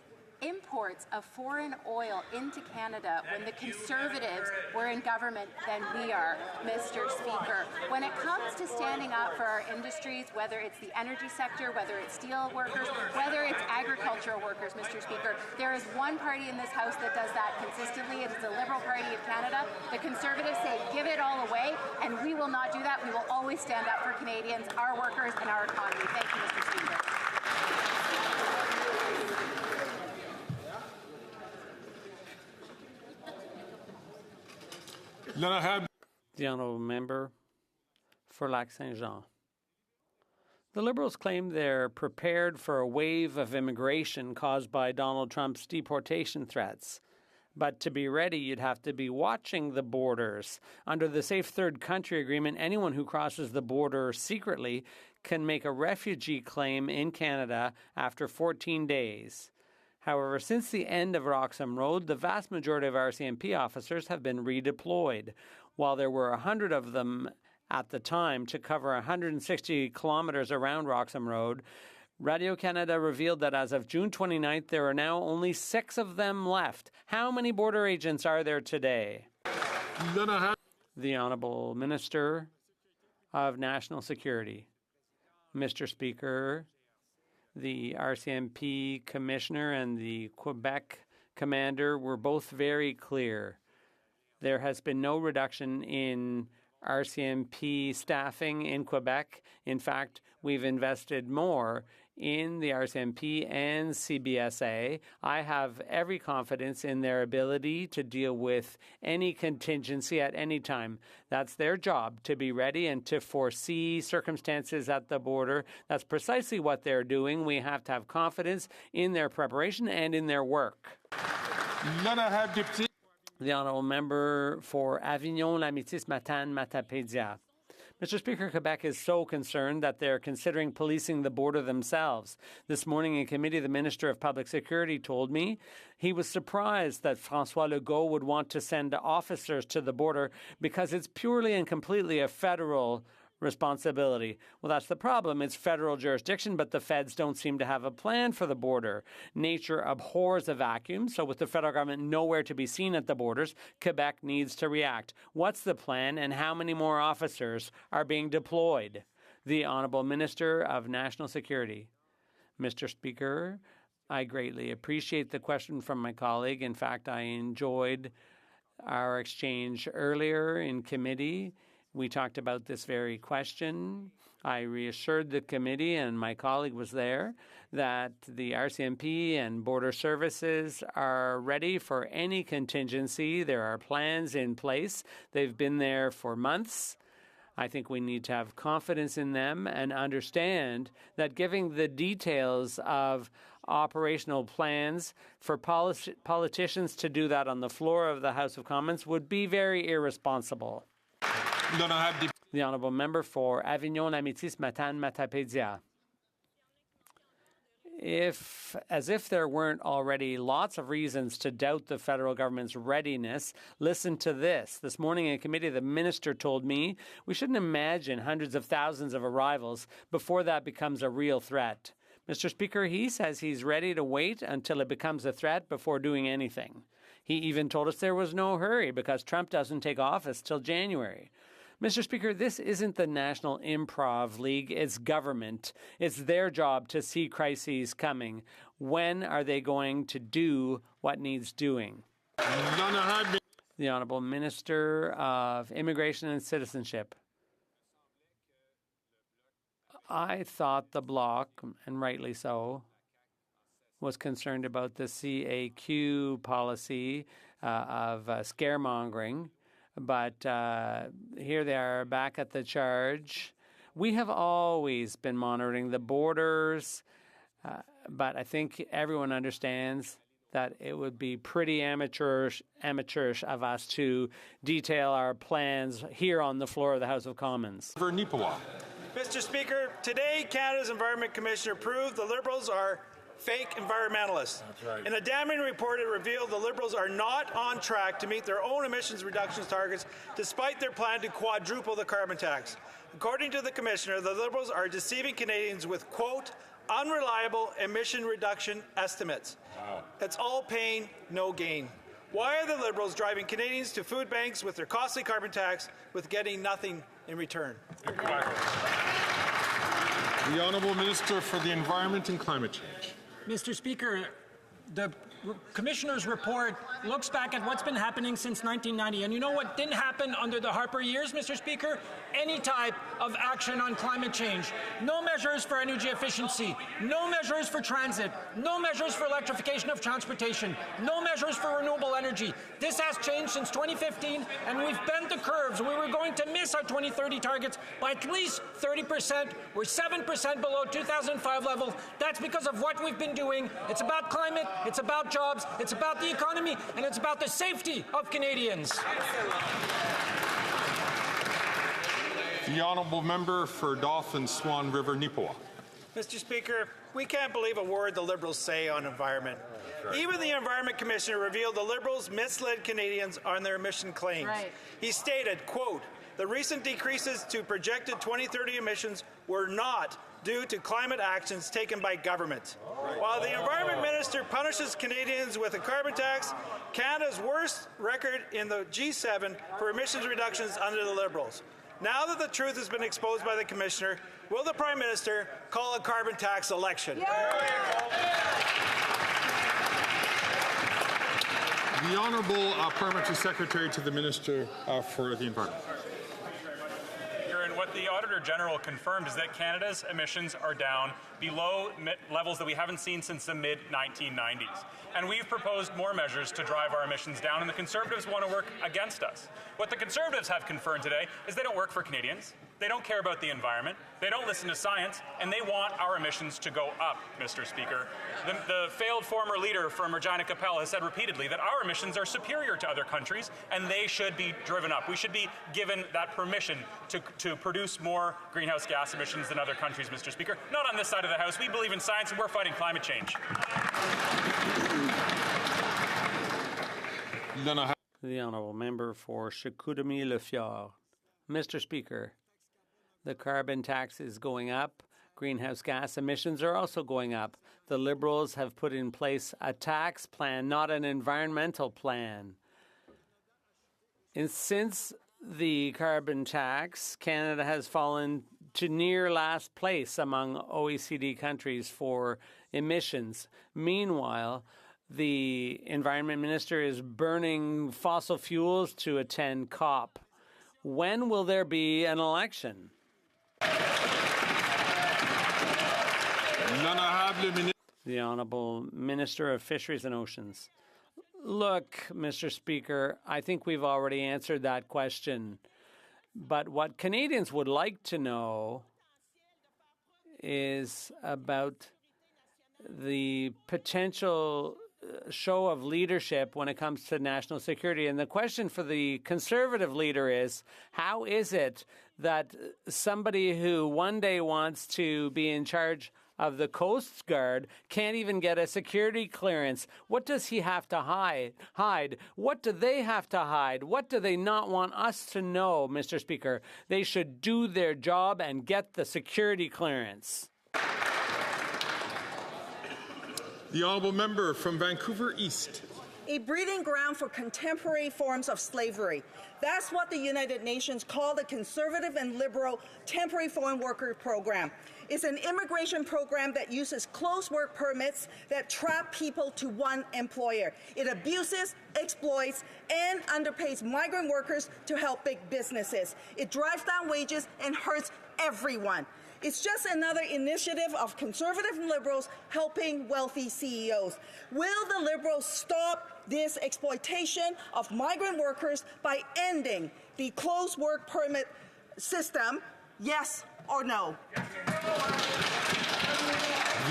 imports of foreign oil into Canada when the Conservatives were in government than we are, Mr. Speaker. When it comes to standing up for our industries, whether it's the energy sector, whether it's steel workers, whether it's agricultural workers, Mr. Speaker, there is one party in this House that does that consistently. It is the Liberal Party of Canada. The Conservatives say, give it all away, and we will not do that. We will always stand up for Canadians, our workers, and our economy. Thank you, Mr. Speaker.
The Honourable Member for Lac-Saint-Jean. The Liberals claim they're prepared for a wave of immigration caused by Donald Trump's deportation threats. But to be ready, you'd have to be watching the borders. Under the Safe Third Country Agreement, anyone who crosses the border secretly can make a refugee claim in Canada after 14 days. However, since the end of Roxham Road, the vast majority of RCMP officers have been redeployed. While there were 100 of them at the time to cover 160 kilometers around Roxham Road, Radio-Canada revealed that as of June 29th, there are now only 6 of them left. How many border agents are there today? The Honourable Minister of National Security. Mr. Speaker, the RCMP Commissioner and the Quebec Commander were both very clear. There has been no reduction in RCMP staffing in Quebec. In fact, we've invested more in the RCMP and CBSA. I have every confidence in their ability to deal with any contingency at any time. That's their job, to be ready and to foresee circumstances at the border. That's precisely what they're doing. We have to have confidence in their preparation and in their work. The Honourable Member for Avignon, Lamitis, Matane, Matapédia. Mr. Speaker, Quebec is so concerned that they're considering policing the border themselves. This morning in committee, the Minister of Public Security told me he was surprised that François Legault would want to send officers to the border because it's purely and completely a federal responsibility. Well, that's the problem. It's federal jurisdiction, but the feds don't seem to have a plan for the border. Nature abhors a vacuum, so with the federal government nowhere to be seen at the borders, Quebec needs to react. What's the plan and how many more officers are being deployed? The Honourable Minister of National Security. Mr. Speaker, I greatly appreciate the question from my colleague. In fact, I enjoyed our exchange earlier in committee. We talked about this very question. I reassured the committee, and my colleague was there, that the RCMP and Border Services are ready for any contingency. There are plans in place. They've been there for months. I think we need to have confidence in them and understand that giving the details of operational plans for politicians to do that on the floor of the House of Commons would be very irresponsible. The Honourable Member for Avignon, Lamitis, Matane, Matapédia. As if there weren't already lots of reasons to doubt the federal government's readiness, listen to this. This morning in committee, the minister told me we shouldn't imagine hundreds of thousands of arrivals before that becomes a real threat. Mr. Speaker, he says he's ready to wait until it becomes a threat before doing anything. He even told us there was no hurry because Trump doesn't take office till January. Mr. Speaker, this isn't the National Improv League. It's government. It's their job to see crises coming. When are they going to do what needs doing? The Honourable Minister of Immigration and Citizenship. I thought the Bloc, and rightly so, was concerned about the CAQ policy scaremongering. But here they are back at the charge. We have always been monitoring the borders, but I think everyone understands that it would be pretty amateurish of us to detail our plans here on the floor of the House of Commons.
For Nipawa.
Mr. Speaker, today Canada's Environment Commissioner proved the Liberals are fake environmentalists.
That's right.
In a damning report, it revealed the Liberals are not on track to meet their own emissions reductions targets, despite their plan to quadruple the carbon tax. According to the Commissioner, the Liberals are deceiving Canadians with, quote, unreliable emission reduction estimates. Wow. It's all pain, no gain. Why are the Liberals driving Canadians to food banks with their costly carbon tax with getting nothing in return?
The Honourable Minister for the Environment and Climate Change.
Mr. Speaker, the Commissioner's report looks back at what's been happening since 1990. And you know what didn't happen under the Harper years, Mr. Speaker? Any type of action on climate change. No measures for energy efficiency. No measures for transit. No measures for electrification of transportation. No measures for renewable energy. This has changed since 2015, and we've bent the curves. We were going to miss our 2030 targets by at least 30%. We're 7% below 2005 levels. That's because of what we've been doing. It's about climate. It's about jobs, it's about the economy, and it's about the safety of Canadians.
The Honourable Member for Dauphin Swan River Nipawa.
Mr. Speaker, we can't believe a word the Liberals say on environment. Right. Even the Environment Commissioner revealed the Liberals misled Canadians on their emission claims. Right. He stated, quote, the recent decreases to projected 2030 emissions were not due to climate actions taken by government. While the Environment Minister punishes Canadians with a carbon tax, Canada's worst record in the G7 for emissions reductions under the Liberals. Now that the truth has been exposed by the Commissioner, will the Prime Minister call a carbon tax election?
The Honourable Parliamentary Secretary to the Minister for the Environment.
What the Auditor General confirmed is that Canada's emissions are down below levels that we haven't seen since the mid-1990s. And we've proposed more measures to drive our emissions down, and the Conservatives want to work against us. What the Conservatives have confirmed today is they don't work for Canadians, they don't care about the environment, they don't listen to science, and they want our emissions to go up, Mr. Speaker. The failed former leader from Regina Capel has said repeatedly that our emissions are superior to other countries, and they should be driven up. We should be given that permission to produce more greenhouse gas emissions than other countries, Mr. Speaker. Not on this side of the House. We believe in science, and we're fighting climate change.
The Honourable Member for Chicoutimi-Le Mr. Speaker, the carbon tax is going up. Greenhouse gas emissions are also going up. The Liberals have put in place a tax plan, not an environmental plan. And since the carbon tax, Canada has fallen to near last place among OECD countries for emissions. Meanwhile, the Environment Minister is burning fossil fuels to attend COP. When will there be an election? The Honourable Minister of Fisheries and Oceans. Look, Mr. Speaker, I think we've already answered that question. But what Canadians would like to know is about the potential show of leadership when it comes to national security. And the question for the Conservative leader is, how is it that somebody who one day wants to be in charge of the Coast Guard can't even get a security clearance? What does he have to hide? What do they have to hide? What do they not want us to know, Mr. Speaker? They should do their job and get the security clearance.
The Honourable Member from Vancouver East.
A breeding ground for contemporary forms of slavery. That's what the United Nations call the Conservative and Liberal Temporary Foreign Worker Program. It's an immigration program that uses closed work permits that trap people to one employer. It abuses, exploits, and underpays migrant workers to help big businesses. It drives down wages and hurts everyone. It's just another initiative of conservative Liberals helping wealthy CEOs. Will the Liberals stop this exploitation of migrant workers by ending the closed work permit system? Yes or no?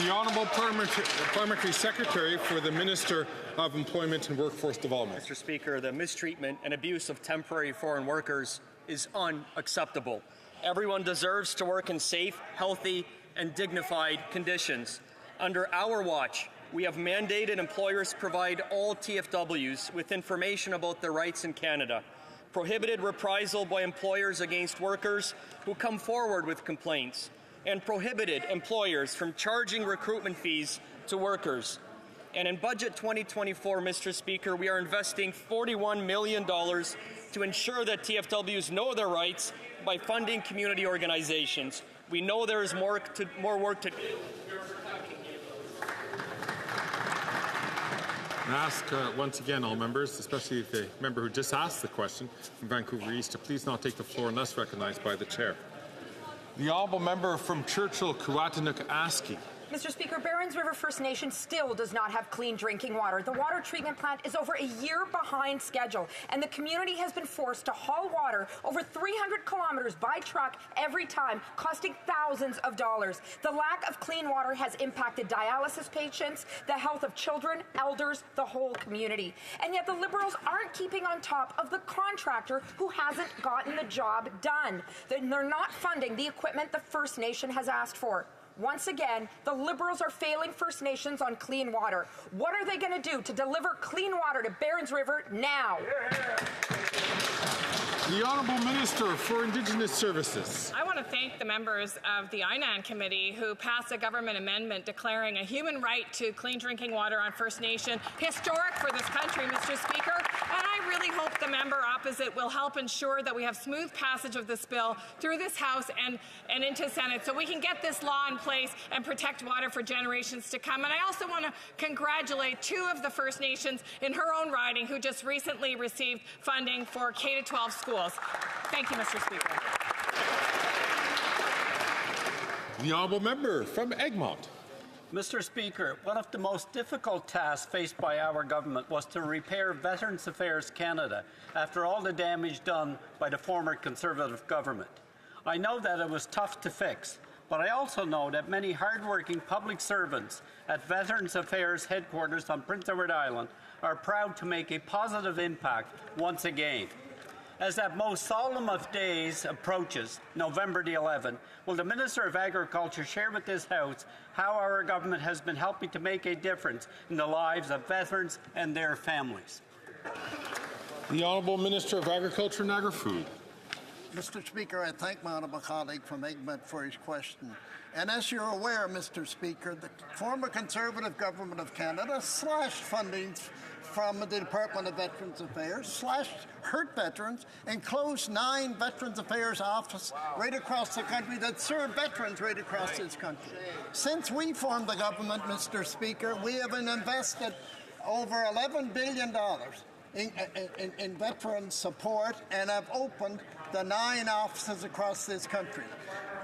The Honourable Parliamentary Secretary for the Minister of Employment and Workforce Development.
Mr. Speaker, the mistreatment and abuse of temporary foreign workers is unacceptable. Everyone deserves to work in safe, healthy, and dignified conditions. Under our watch, we have mandated employers provide all TFWs with information about their rights in Canada, prohibited reprisal by employers against workers who come forward with complaints, and prohibited employers from charging recruitment fees to workers. And in Budget 2024, Mr. Speaker, we are investing $41 million to ensure that TFWs know their rights by funding community organizations. We know there is more work to do.
I ask once again all members, especially the member who just asked the question from Vancouver East, to please not take the floor unless recognized by the chair. The honourable member from Churchill-Kuwatanuck-Aski.
Mr. Speaker, Barons River First Nation still does not have clean drinking water. The water treatment plant is over a year behind schedule, and the community has been forced to haul water over 300 kilometers by truck every time, costing thousands of dollars. The lack of clean water has impacted dialysis patients, the health of children, elders, the whole community. And yet the Liberals aren't keeping on top of the contractor who hasn't gotten the job done. They're not funding the equipment the First Nation has asked for. Once again, the Liberals are failing First Nations on clean water. What are they going to do to deliver clean water to Barons River now?
The Honourable Minister for Indigenous Services.
I want to thank the members of the INAN Committee who passed a government amendment declaring a human right to clean drinking water on First Nation. Historic for this country, Mr. Speaker. And I really hope the member opposite will help ensure that we have smooth passage of this bill through this House and into Senate so we can get this law in place and protect water for generations to come. And I also want to congratulate two of the First Nations in her own riding who just recently received funding for K-12 schools. Thank you, Mr. Speaker.
The honourable member from Egmont.
Mr. Speaker, one of the most difficult tasks faced by our government was to repair Veterans Affairs Canada after all the damage done by the former Conservative government. I know that it was tough to fix, but I also know that many hard-working public servants at Veterans Affairs headquarters on Prince Edward Island are proud to make a positive impact once again. As that most solemn of days approaches, November the 11th, will the Minister of Agriculture share with this House how our government has been helping to make a difference in the lives of veterans and their families?
The Honourable Minister of Agriculture and Agri-Food.
Mr. Speaker, I thank my honourable colleague from Egmont for his question. And as you're aware, Mr. Speaker, the former Conservative Government of Canada slashed funding from the Department of Veterans Affairs, slashed hurt veterans, and closed 9 Veterans Affairs offices right across the country that serve veterans right across this country. Since we formed the government, Mr. Speaker, we have invested over $11 billion in veteran support and have opened the 9 offices across this country.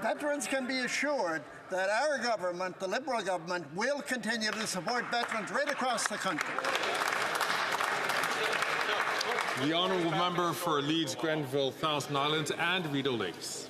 Veterans can be assured that our government, the Liberal government, will continue to support veterans right across the country.
The honourable member for Leeds, Grenville, Thousand Islands and Rideau Lakes.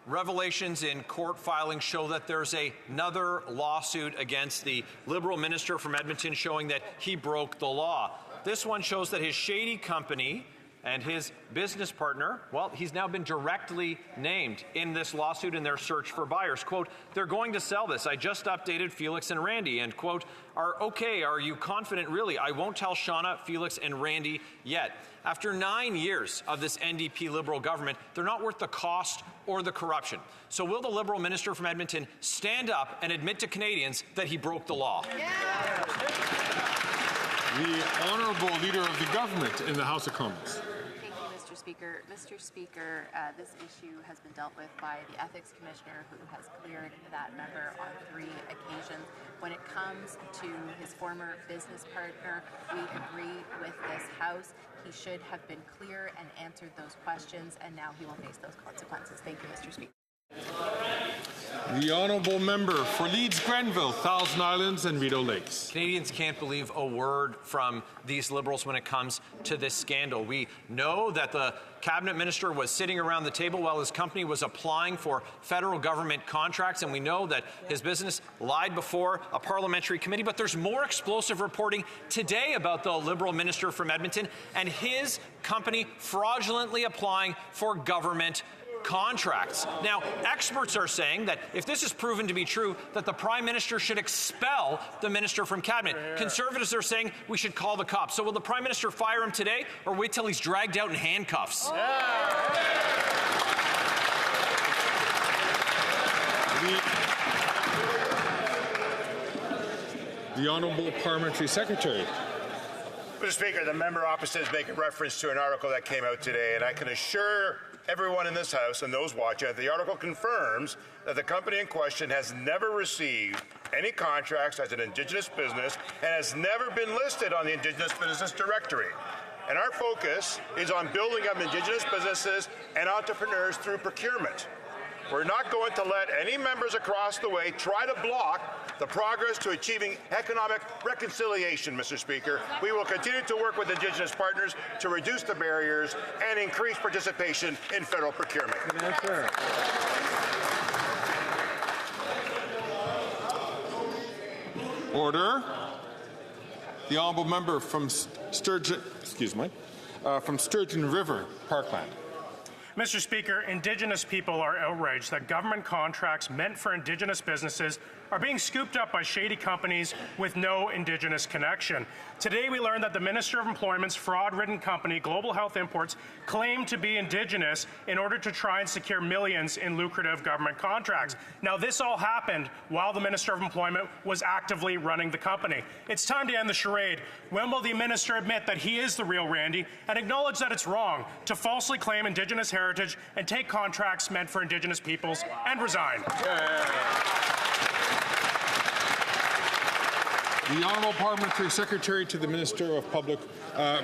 Revelations in court filings show that there's another lawsuit against the Liberal minister from Edmonton showing that he broke the law. This one shows that his shady company and his business partner, well, he's now been directly named in this lawsuit in their search for buyers. Quote, they're going to sell this. I just updated Felix and Randy. And quote, are you confident? Really? I won't tell Shauna, Felix, and Randy yet. After 9 years of this NDP Liberal government, they're not worth the cost or the corruption. So will the Liberal minister from Edmonton stand up and admit to Canadians that he broke the law?
Yeah. The Honourable Leader of the Government in the House of Commons.
Mr. Speaker, this issue has been dealt with by the Ethics Commissioner, who has cleared that member on 3 occasions. When it comes to his former business partner, we agree with this House. He should have been clear and answered those questions, and now he will face those consequences. Thank you, Mr. Speaker.
The honourable member for Leeds Grenville, Thousand Islands and Rideau Lakes.
Canadians can't believe a word from these Liberals when it comes to this scandal. We know that the cabinet minister was sitting around the table while his company was applying for federal government contracts, and we know that his business lied before a parliamentary committee. But there's more explosive reporting today about the Liberal minister from Edmonton and his company fraudulently applying for government contracts. Now, experts are saying that if this is proven to be true, that the Prime Minister should expel the Minister from Cabinet. Conservatives are saying we should call the cops. So will the Prime Minister fire him today or wait till he's dragged out in handcuffs?
The Honourable Parliamentary Secretary.
Mr. Speaker, the member opposite is making reference to an article that came out today, and I can assure everyone in this House and those watching that the article confirms that the company in question has never received any contracts as an Indigenous business and has never been listed on the Indigenous Business Directory. And our focus is on building up Indigenous businesses and entrepreneurs through procurement. We're not going to let any members across the way try to block the progress to achieving economic reconciliation, Mr. Speaker. We will continue to work with Indigenous partners to reduce the barriers and increase participation in federal procurement.
Order. The honourable member from Sturgeon River, Parkland.
Mr. Speaker, Indigenous people are outraged that government contracts meant for Indigenous businesses are being scooped up by shady companies with no Indigenous connection. Today we learned that the Minister of Employment's fraud-ridden company, Global Health Imports, claimed to be Indigenous in order to try and secure millions in lucrative government contracts. Now this all happened while the Minister of Employment was actively running the company. It's time to end the charade. When will the Minister admit that he is the real Randy and acknowledge that it's wrong to falsely claim Indigenous heritage and take contracts meant for Indigenous peoples and resign?
The Honourable Parliamentary Secretary to the Minister of Public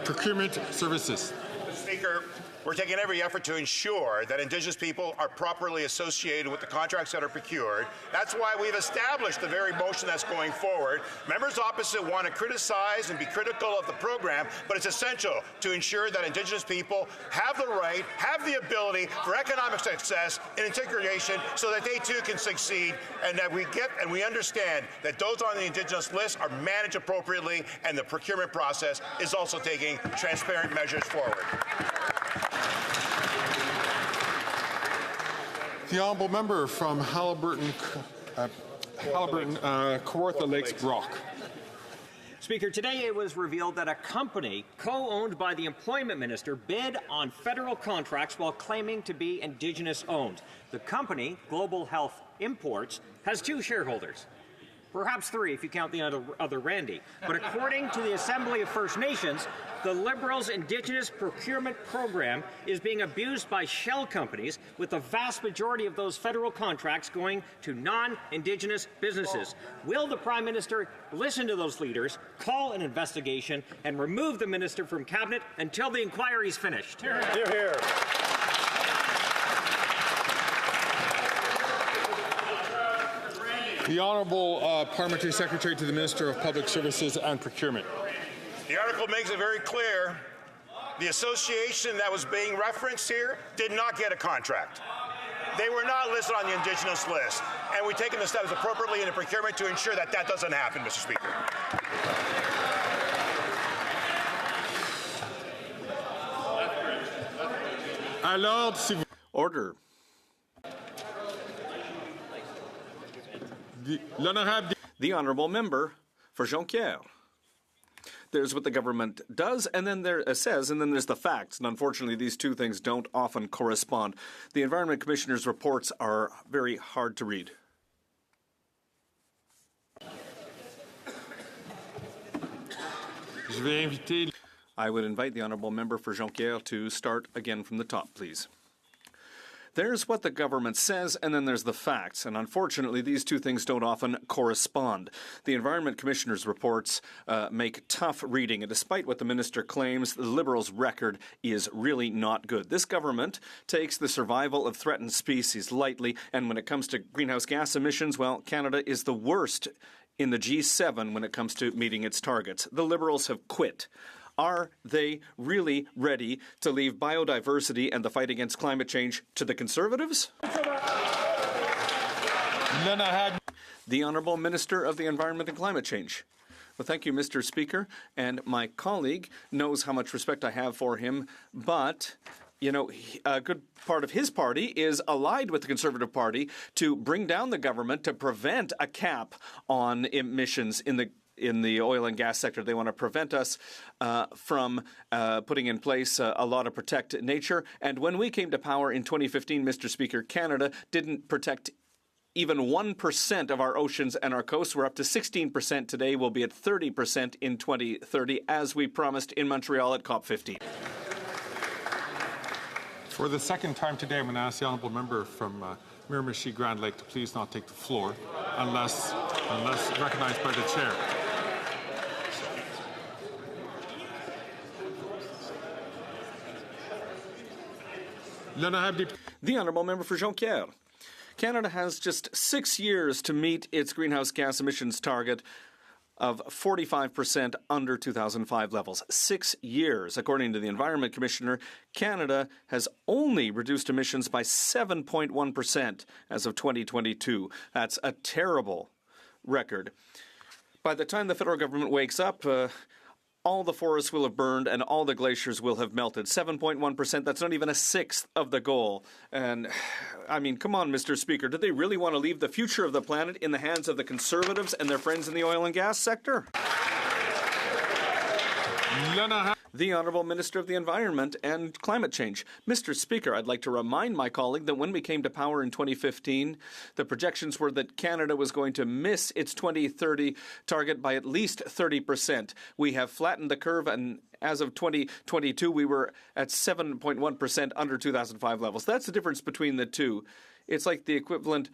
Procurement Services.
Mr. Speaker, we're taking every effort to ensure that Indigenous people are properly associated with the contracts that are procured. That's why we've established the very motion that's going forward. Members opposite want to criticize and be critical of the program, but it's essential to ensure that Indigenous people have the right, have the ability for economic success and integration so that they too can succeed, and that we get and we understand that those on the Indigenous list are managed appropriately, and the procurement process is also taking transparent measures forward.
The honourable member from Haliburton, Kawartha Lakes, Brock.
Speaker, today it was revealed that a company co-owned by the Employment Minister bid on federal contracts while claiming to be Indigenous owned. The company, Global Health Imports, has two shareholders. Perhaps three if you count the other Randy. But according to the Assembly of First Nations, the Liberals' Indigenous procurement program is being abused by shell companies, with the vast majority of those federal contracts going to non-Indigenous businesses. Will the Prime Minister listen to those leaders, call an investigation, and remove the minister from Cabinet until the inquiry is finished?
Hear, hear.
The Honourable Parliamentary Secretary to the Minister of Public Services and Procurement.
The article makes it very clear the association that was being referenced here did not get a contract. They were not listed on the Indigenous list, and we've taken the steps appropriately in the procurement to ensure that that doesn't happen, Mr. Speaker.
Order.
The honourable member for Jonquière. There's what the government does, and then there says, and then there's the facts. And unfortunately, these two things don't often correspond. The Environment Commissioner's reports are very hard to read. I would invite the honourable member for Jonquière to start again from the top, please. There's what the government says, and then there's the facts. And unfortunately, these two things don't often correspond. The Environment Commissioner's reports make tough reading, and despite what the minister claims, the Liberals' record is really not good. This government takes the survival of threatened species lightly, and when it comes to greenhouse gas emissions, well, Canada is the worst in the G7 when it comes to meeting its targets. The Liberals have quit. Are they really ready to leave biodiversity and the fight against climate change to the Conservatives? The Honourable Minister of the Environment and Climate Change. Well, thank you, Mr. Speaker. And my colleague knows how much respect I have for him, but you know, a good part of his party is allied with the Conservative Party to bring down the government to prevent a cap on emissions in the oil and gas sector. They want to prevent us from putting in place a law to protect nature. And when we came to power in 2015, Mr. Speaker, Canada didn't protect even 1% of our oceans and our coasts. We're up to 16% today. We'll be at 30% in 2030, as we promised in Montreal at COP15.
For the second time today, I'm going to ask the honourable member from Miramichi Grand Lake to please not take the floor unless recognized by the chair.
The honourable member for Jonquière. Canada has just 6 years to meet its greenhouse gas emissions target of 45% under 2005 levels. 6 years. According to the Environment Commissioner, Canada has only reduced emissions by 7.1% as of 2022. That's a terrible record. By the time the federal government wakes up, all the forests will have burned and all the glaciers will have melted. 7.1%, that's not even a sixth of the goal. And, I mean, come on, Mr. Speaker, do they really want to leave the future of the planet in the hands of the Conservatives and their friends in the oil and gas sector? The Honourable Minister of the Environment and Climate Change. Mr. Speaker, I'd like to remind my colleague that when we came to power in 2015, the projections were that Canada was going to miss its 2030 target by at least 30%. We have flattened the curve, and as of 2022, we were at 7.1% under 2005 levels. That's the difference between the two. It's like the equivalent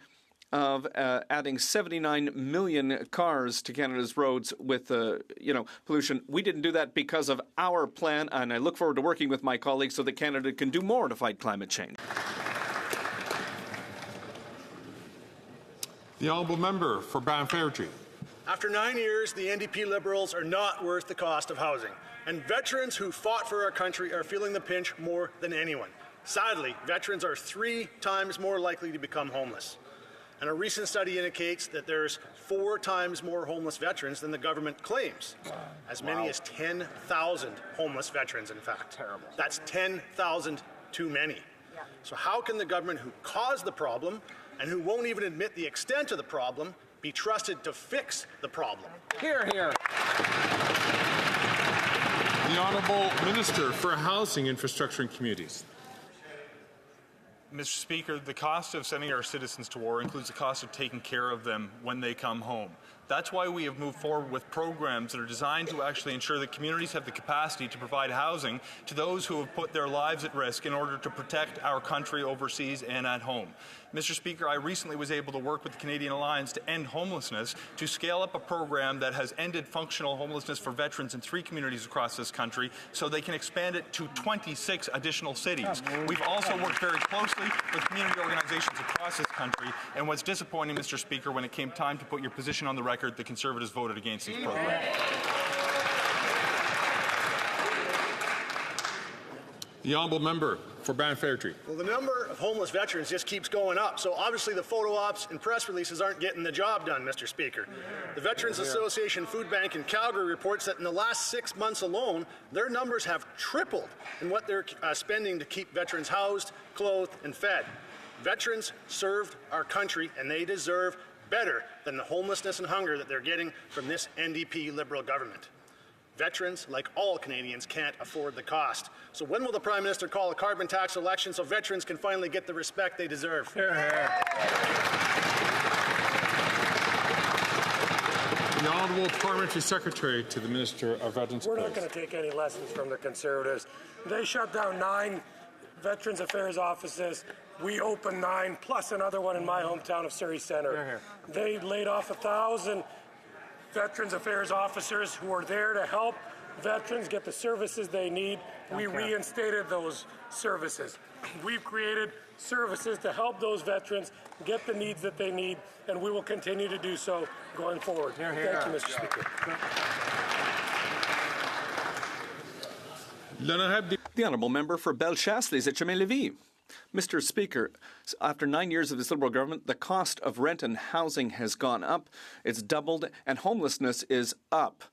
of adding 79 million cars to Canada's roads with, pollution. We didn't do that because of our plan, and I look forward to working with my colleagues so that Canada can do more to fight climate change.
The honourable member for Banff-Airdrie.
After 9 years, the NDP Liberals are not worth the cost of housing, and veterans who fought for our country are feeling the pinch more than anyone. Sadly, veterans are 3 times more likely to become homeless. And a recent study indicates that there's 4 times more homeless veterans than the government claims. As many as 10,000 homeless veterans, in fact. Terrible. That's 10,000 too many. Yeah. So how can the government who caused the problem and who won't even admit the extent of the problem be trusted to fix the problem?
Hear, hear.
The Honourable Minister for Housing, Infrastructure and Communities.
Mr. Speaker, the cost of sending our citizens to war includes the cost of taking care of them when they come home. That's why we have moved forward with programs that are designed to actually ensure that communities have the capacity to provide housing to those who have put their lives at risk in order to protect our country overseas and at home. Mr. Speaker, I recently was able to work with the Canadian Alliance to end homelessness, to scale up a program that has ended functional homelessness for veterans in 3 communities across this country so they can expand it to 26 additional cities. We've also worked very closely with community organizations across this country, and what's disappointing, Mr. Speaker, when it came time to put your position on the record, the Conservatives voted against these programs.
The honourable member for Banff-Airdrie.
Well, the number of homeless veterans just keeps going up, so obviously the photo ops and press releases aren't getting the job done, Mr. Speaker. The Veterans Association Food Bank in Calgary reports that in the last 6 months alone, their numbers have tripled in what they're spending to keep veterans housed, clothed, and fed. Veterans served our country, and they deserve better than the homelessness and hunger that they're getting from this NDP Liberal government. Veterans, like all Canadians, can't afford the cost. So when will the Prime Minister call a carbon tax election so veterans can finally get the respect they deserve?
The Honourable Parliamentary Secretary to the Minister of Veterans Affairs.
We're not going to take any lessons from the Conservatives. They shut down 9 Veterans Affairs offices We opened 9, plus another one in my hometown of Surrey Centre. They laid off 1,000 Veterans Affairs officers who are there to help veterans get the services they need. We reinstated those services. We've created services to help those veterans get the needs that they need, and we will continue to do so going forward. Thank you, Mr. Speaker.
The honourable member for Bellechasse-les-Etchemins-Lévis. Mr. Speaker, after 9 years of this Liberal government, the cost of rent and housing has gone up. It's doubled, and homelessness is up.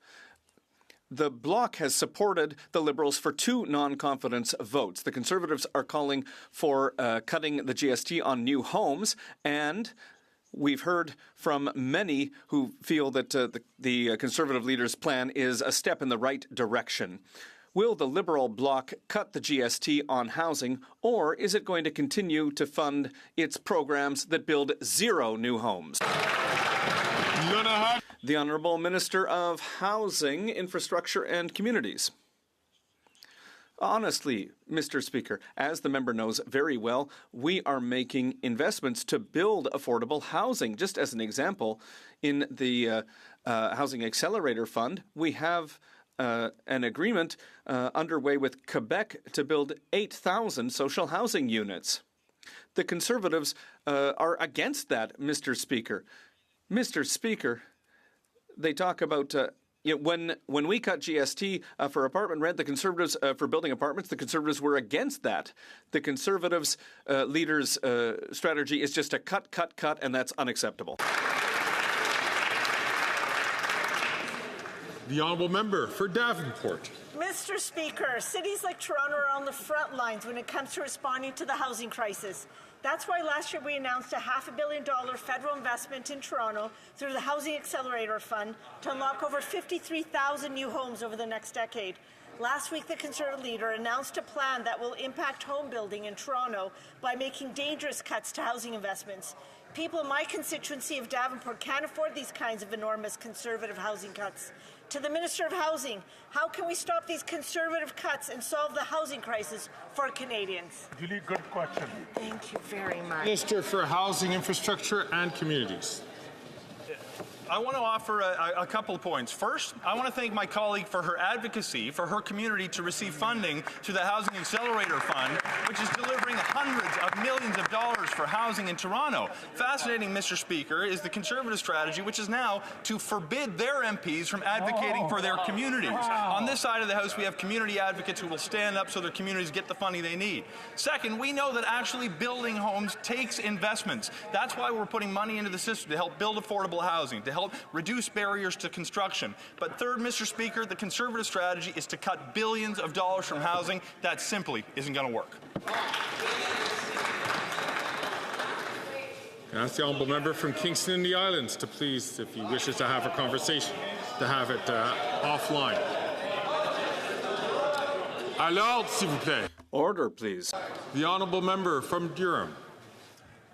The Bloc has supported the Liberals for 2 non-confidence votes. The Conservatives are calling for cutting the GST on new homes, and we've heard from many who feel that the Conservative leader's plan is a step in the right direction. Will the Liberal Bloc cut the GST on housing, or is it going to continue to fund its programs that build 0 new homes? The Honourable Minister of Housing, Infrastructure and Communities. Honestly, Mr. Speaker, as the member knows very well, we are making investments to build affordable housing. Just as an example, in the Housing Accelerator Fund, we have an agreement underway with Quebec to build 8,000 social housing units. The Conservatives are against that, Mr. Speaker. Mr. Speaker, they talk about when we cut GST for apartment rent, the Conservatives for building apartments, the Conservatives were against that. The Conservatives' leaders' strategy is just to cut, and that's unacceptable.
The honourable member for Davenport.
Mr. Speaker, cities like Toronto are on the front lines when it comes to responding to the housing crisis. That's why last year we announced a $500 million federal investment in Toronto through the Housing Accelerator Fund to unlock over 53,000 new homes over the next decade. Last week, the Conservative leader announced a plan that will impact home building in Toronto by making dangerous cuts to housing investments. People in my constituency of Davenport can't afford these kinds of enormous Conservative housing cuts. To the Minister of Housing, how can we stop these Conservative cuts and solve the housing crisis for Canadians?
Really good question.
Thank you very much.
Minister for Housing, Infrastructure and Communities.
I want to offer a couple of points. First, I want to thank my colleague for her advocacy for her community to receive funding through the Housing Accelerator Fund, which is delivering hundreds of millions of dollars for housing in Toronto. Fascinating, Mr. Speaker, is the Conservative strategy, which is now to forbid their MPs from advocating for their communities. On this side of the House, we have community advocates who will stand up so their communities get the funding they need. Second, we know that actually building homes takes investments. That's why we're putting money into the system to help build affordable housing, to help reduce barriers to construction. But third, Mr. Speaker, the Conservative strategy is to cut billions of dollars from housing. That simply isn't going to work.
I ask the honourable member from Kingston and the Islands to please, if he wishes to have a conversation, to have it offline. À l'ordre, s'il vous plaît.
Order, please.
The honourable member from Durham.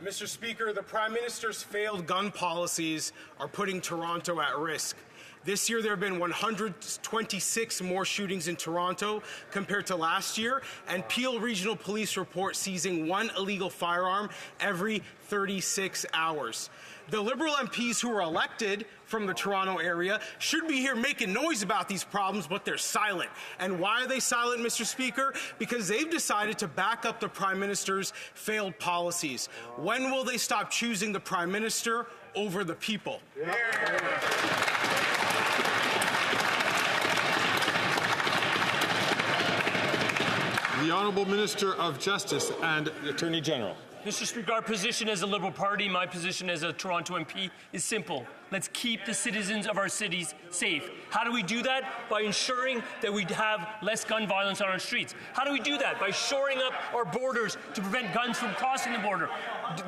Mr. Speaker, the Prime Minister's failed gun policies are putting Toronto at risk. This year, there have been 126 more shootings in Toronto compared to last year, and Peel Regional Police report seizing 1 illegal firearm every 36 hours. The Liberal MPs who were elected from the Toronto area should be here making noise about these problems, but they're silent. And why are they silent, Mr. Speaker? Because they've decided to back up the Prime Minister's failed policies. When will they stop choosing the Prime Minister over the people?
The Honourable Minister of Justice and Attorney General.
Mr. Speaker, our position as a Liberal Party, my position as a Toronto MP is simple. Let's keep the citizens of our cities safe. How do we do that? By ensuring that we have less gun violence on our streets. How do we do that? By shoring up our borders to prevent guns from crossing the border.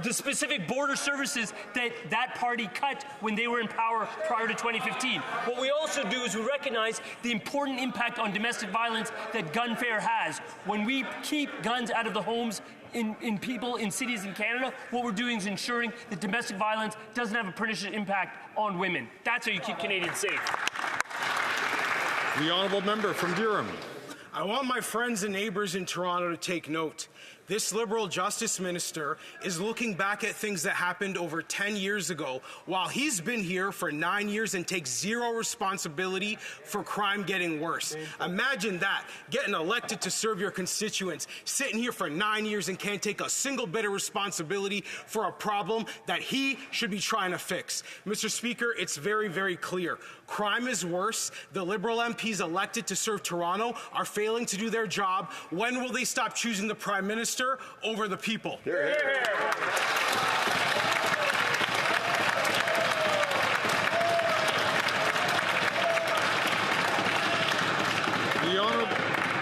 The specific border services that party cut when they were in power prior to 2015. What we also do is we recognize the important impact on domestic violence that gunfare has. When we keep guns out of the homes in people in cities in Canada, what we're doing is ensuring that domestic violence doesn't have a pernicious impact on women. That's how you keep Canadians safe.
The honourable member from Durham.
I want my friends and neighbours in Toronto to take note.
This Liberal Justice Minister is looking back at things that happened over 10 years ago while he's been here for 9 years and takes zero responsibility for crime getting worse. Imagine that, getting elected to serve your constituents, sitting here for 9 years and can't take a single bit of responsibility for a problem that he should be trying to fix. Mr. Speaker, it's very, very clear. Crime is worse. The Liberal MPs elected to serve Toronto are failing to do their job. When will they stop choosing the Prime Minister over the people?
Hear, hear.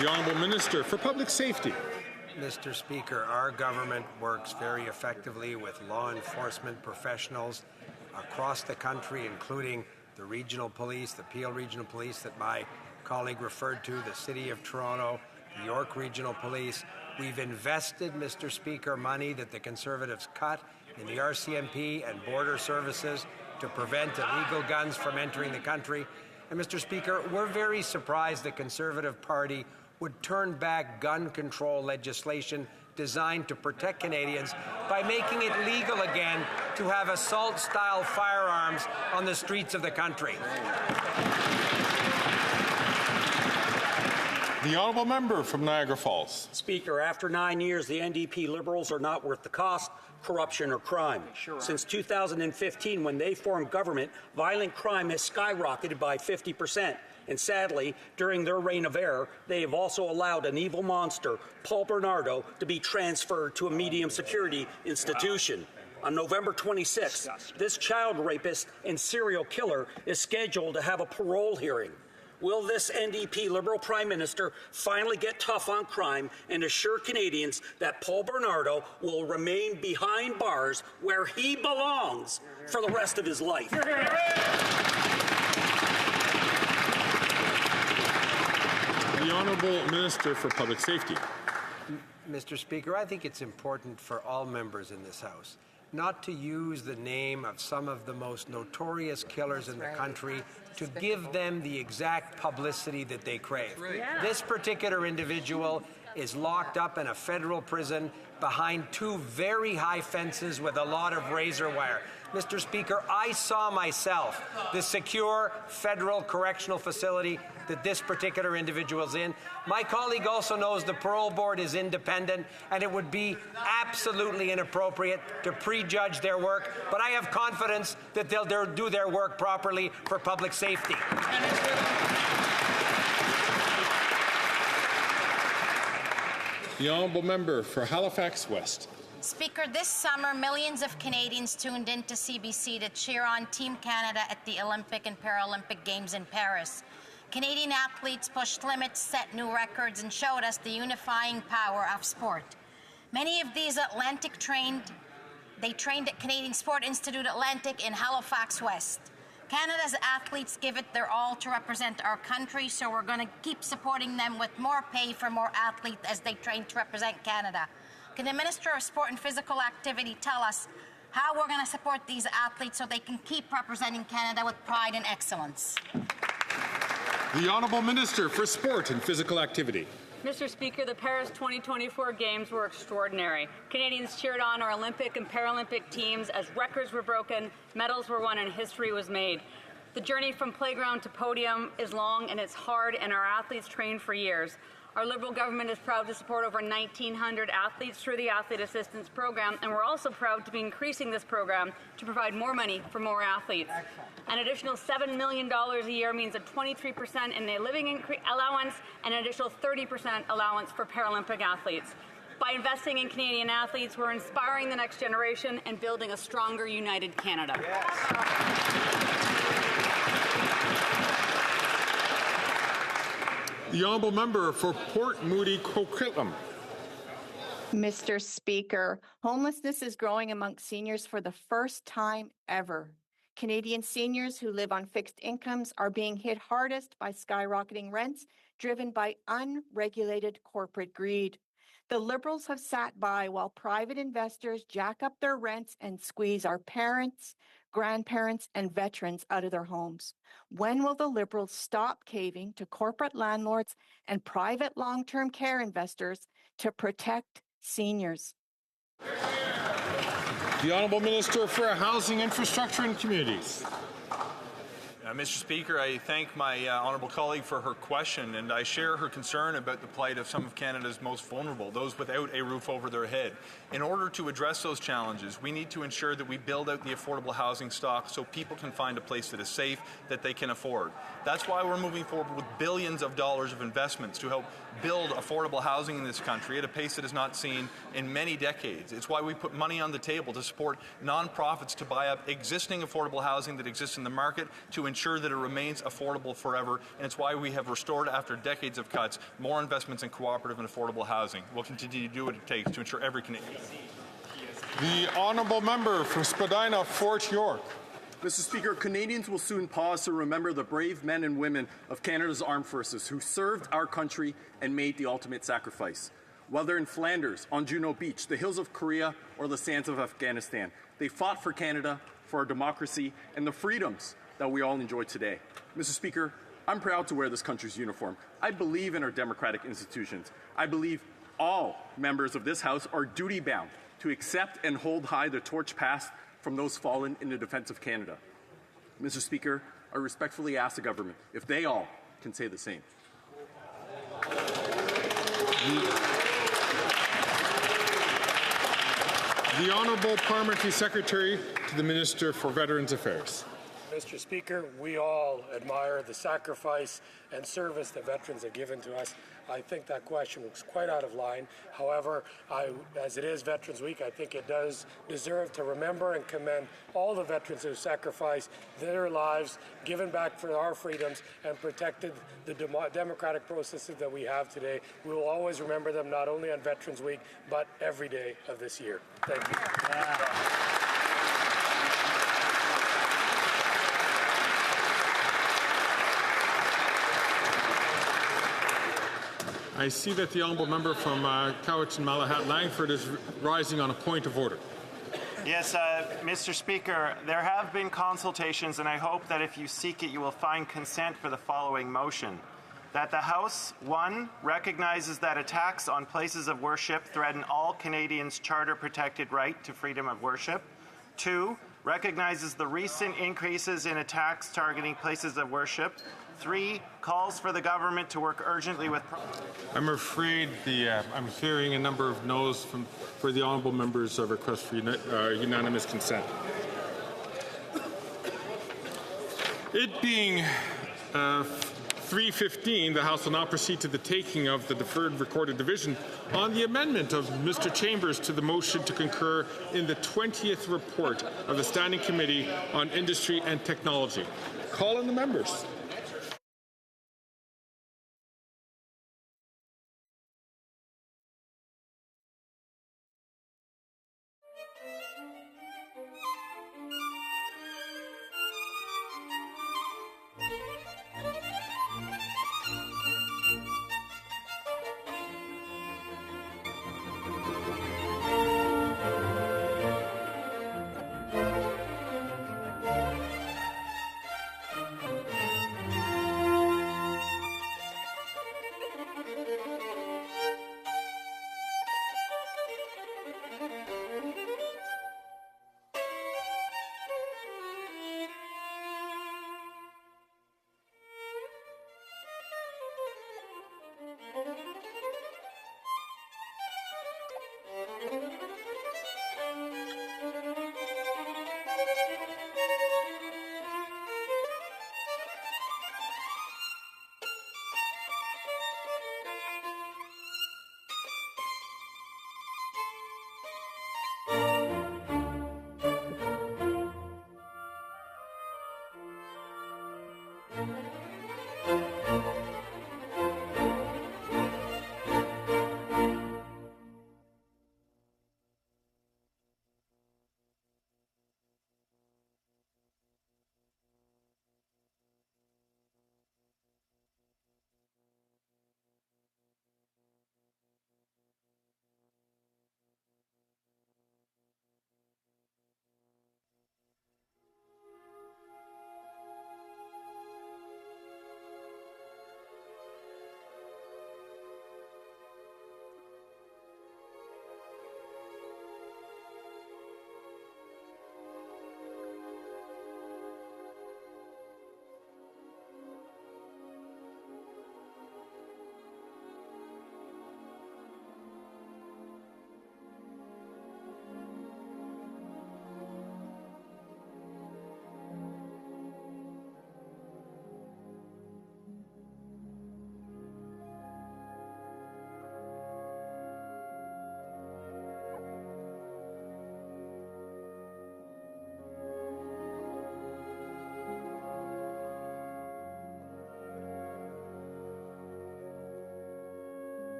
The Honourable Minister for Public Safety.
Mr. Speaker, our government works very effectively with law enforcement professionals across the country, including the regional police, the Peel Regional Police that my colleague referred to, the City of Toronto, the York Regional Police. We've invested, Mr. Speaker, money that the Conservatives cut in the RCMP and border services to prevent illegal guns from entering the country. And, Mr. Speaker, we're very surprised the Conservative Party would turn back gun control legislation designed to protect Canadians by making it legal again to have assault-style firearms on the streets of the country.
The Honourable Member from Niagara Falls.
Speaker, after 9 years, the NDP Liberals are not worth the cost, corruption or crime. Since 2015, when they formed government, violent crime has skyrocketed by 50%. And sadly, during their reign of error, they have also allowed an evil monster, Paul Bernardo, to be transferred to a medium security institution. On November 26th, this child rapist and serial killer is scheduled to have a parole hearing. Will this NDP Liberal Prime Minister finally get tough on crime and assure Canadians that Paul Bernardo will remain behind bars where he belongs for the rest of his life?
The Honourable Minister for Public Safety.
Mr. Speaker, I think it's important for all members in this House not to use the name of some of the most notorious killers in the country to give them the exact publicity that they crave. This particular individual is locked up in a federal prison behind two very high fences with a lot of razor wire. Mr. Speaker, I saw myself the secure federal correctional facility that this particular individual is in. My colleague also knows the parole board is independent and it would be absolutely inappropriate to prejudge their work, but I have confidence that they'll do their work properly for public safety.
The Honourable Member for Halifax West.
Speaker, this summer, millions of Canadians tuned into CBC to cheer on Team Canada at the Olympic and Paralympic Games in Paris. Canadian athletes pushed limits, set new records, and showed us the unifying power of sport. Many of these trained at Canadian Sport Institute Atlantic in Halifax West. Canada's athletes give it their all to represent our country, so we're going to keep supporting them with more pay for more athletes as they train to represent Canada. Can the Minister of Sport and Physical Activity tell us how we're going to support these athletes so they can keep representing Canada with pride and excellence?
The Honourable Minister for Sport and Physical Activity.
Mr. Speaker, the Paris 2024 Games were extraordinary. Canadians cheered on our Olympic and Paralympic teams as records were broken, medals were won, and history was made. The journey from playground to podium is long and it's hard, and our athletes train for years. Our Liberal government is proud to support over 1,900 athletes through the Athlete Assistance Program, and we're also proud to be increasing this program to provide more money for more athletes. An additional $7 million a year means a 23% in the living allowance and an additional 30% allowance for Paralympic athletes. By investing in Canadian athletes, we're inspiring the next generation and building a stronger, united Canada.
The Honourable Member for Port Moody Coquitlam.
Mr. Speaker, homelessness is growing amongst seniors for the first time ever. Canadian seniors who live on fixed incomes are being hit hardest by skyrocketing rents driven by unregulated corporate greed. The Liberals have sat by while private investors jack up their rents and squeeze our parents, grandparents, and veterans out of their homes. When will the Liberals stop caving to corporate landlords and private long-term care investors to protect seniors.
The Honourable Minister for Housing, Infrastructure and Communities.
Mr. Speaker, I thank my honourable colleague for her question, and I share her concern about the plight of some of Canada's most vulnerable, those without a roof over their head. In order to address those challenges, we need to ensure that we build out the affordable housing stock so people can find a place that is safe, that they can afford. That's why we're moving forward with billions of dollars of investments to help build affordable housing in this country at a pace that is not seen in many decades. It's why we put money on the table to support nonprofits to buy up existing affordable housing that exists in the market to ensure that it remains affordable forever. And it's why we have restored, after decades of cuts, more investments in cooperative and affordable housing. We'll continue to do what it takes to ensure every Canadian.
The Honourable Member for Spadina, Fort York.
Mr. Speaker, Canadians will soon pause to remember the brave men and women of Canada's armed forces who served our country and made the ultimate sacrifice. Whether in Flanders, on Juno Beach, the hills of Korea, or the sands of Afghanistan, they fought for Canada, for our democracy, and the freedoms that we all enjoy today. Mr. Speaker, I'm proud to wear this country's uniform. I believe in our democratic institutions. I believe all members of this House are duty-bound to accept and hold high the torch passed from those fallen in the defense of Canada. Mr. Speaker, I respectfully ask the government if they all can say the same.
The Honourable Parliamentary Secretary to the Minister for Veterans Affairs.
Mr. Speaker, we all admire the sacrifice and service that veterans have given to us. I think that question was quite out of line. However, as it is Veterans Week, I think it does deserve to remember and commend all the veterans who sacrificed their lives, given back for our freedoms, and protected the democratic processes that we have today. We will always remember them, not only on Veterans Week, but every day of this year. Thank you.
I see that the Honourable Member from Cowichan Malahat Langford is rising on a point of order.
Yes, Mr. Speaker, there have been consultations, and I hope that if you seek it, you will find consent for the following motion. That the House, 1, recognizes that attacks on places of worship threaten all Canadians' charter-protected right to freedom of worship. 2, recognizes the recent increases in attacks targeting places of worship. 3, calls for the government to work urgently with...
I'm afraid I'm hearing a number of no's for the Honourable Member's request for unanimous consent. It being 3:15, the House will now proceed to the taking of the deferred recorded division on the amendment of Mr. Chambers to the motion to concur in the 20th report of the Standing Committee on Industry and Technology. Call on the members.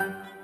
you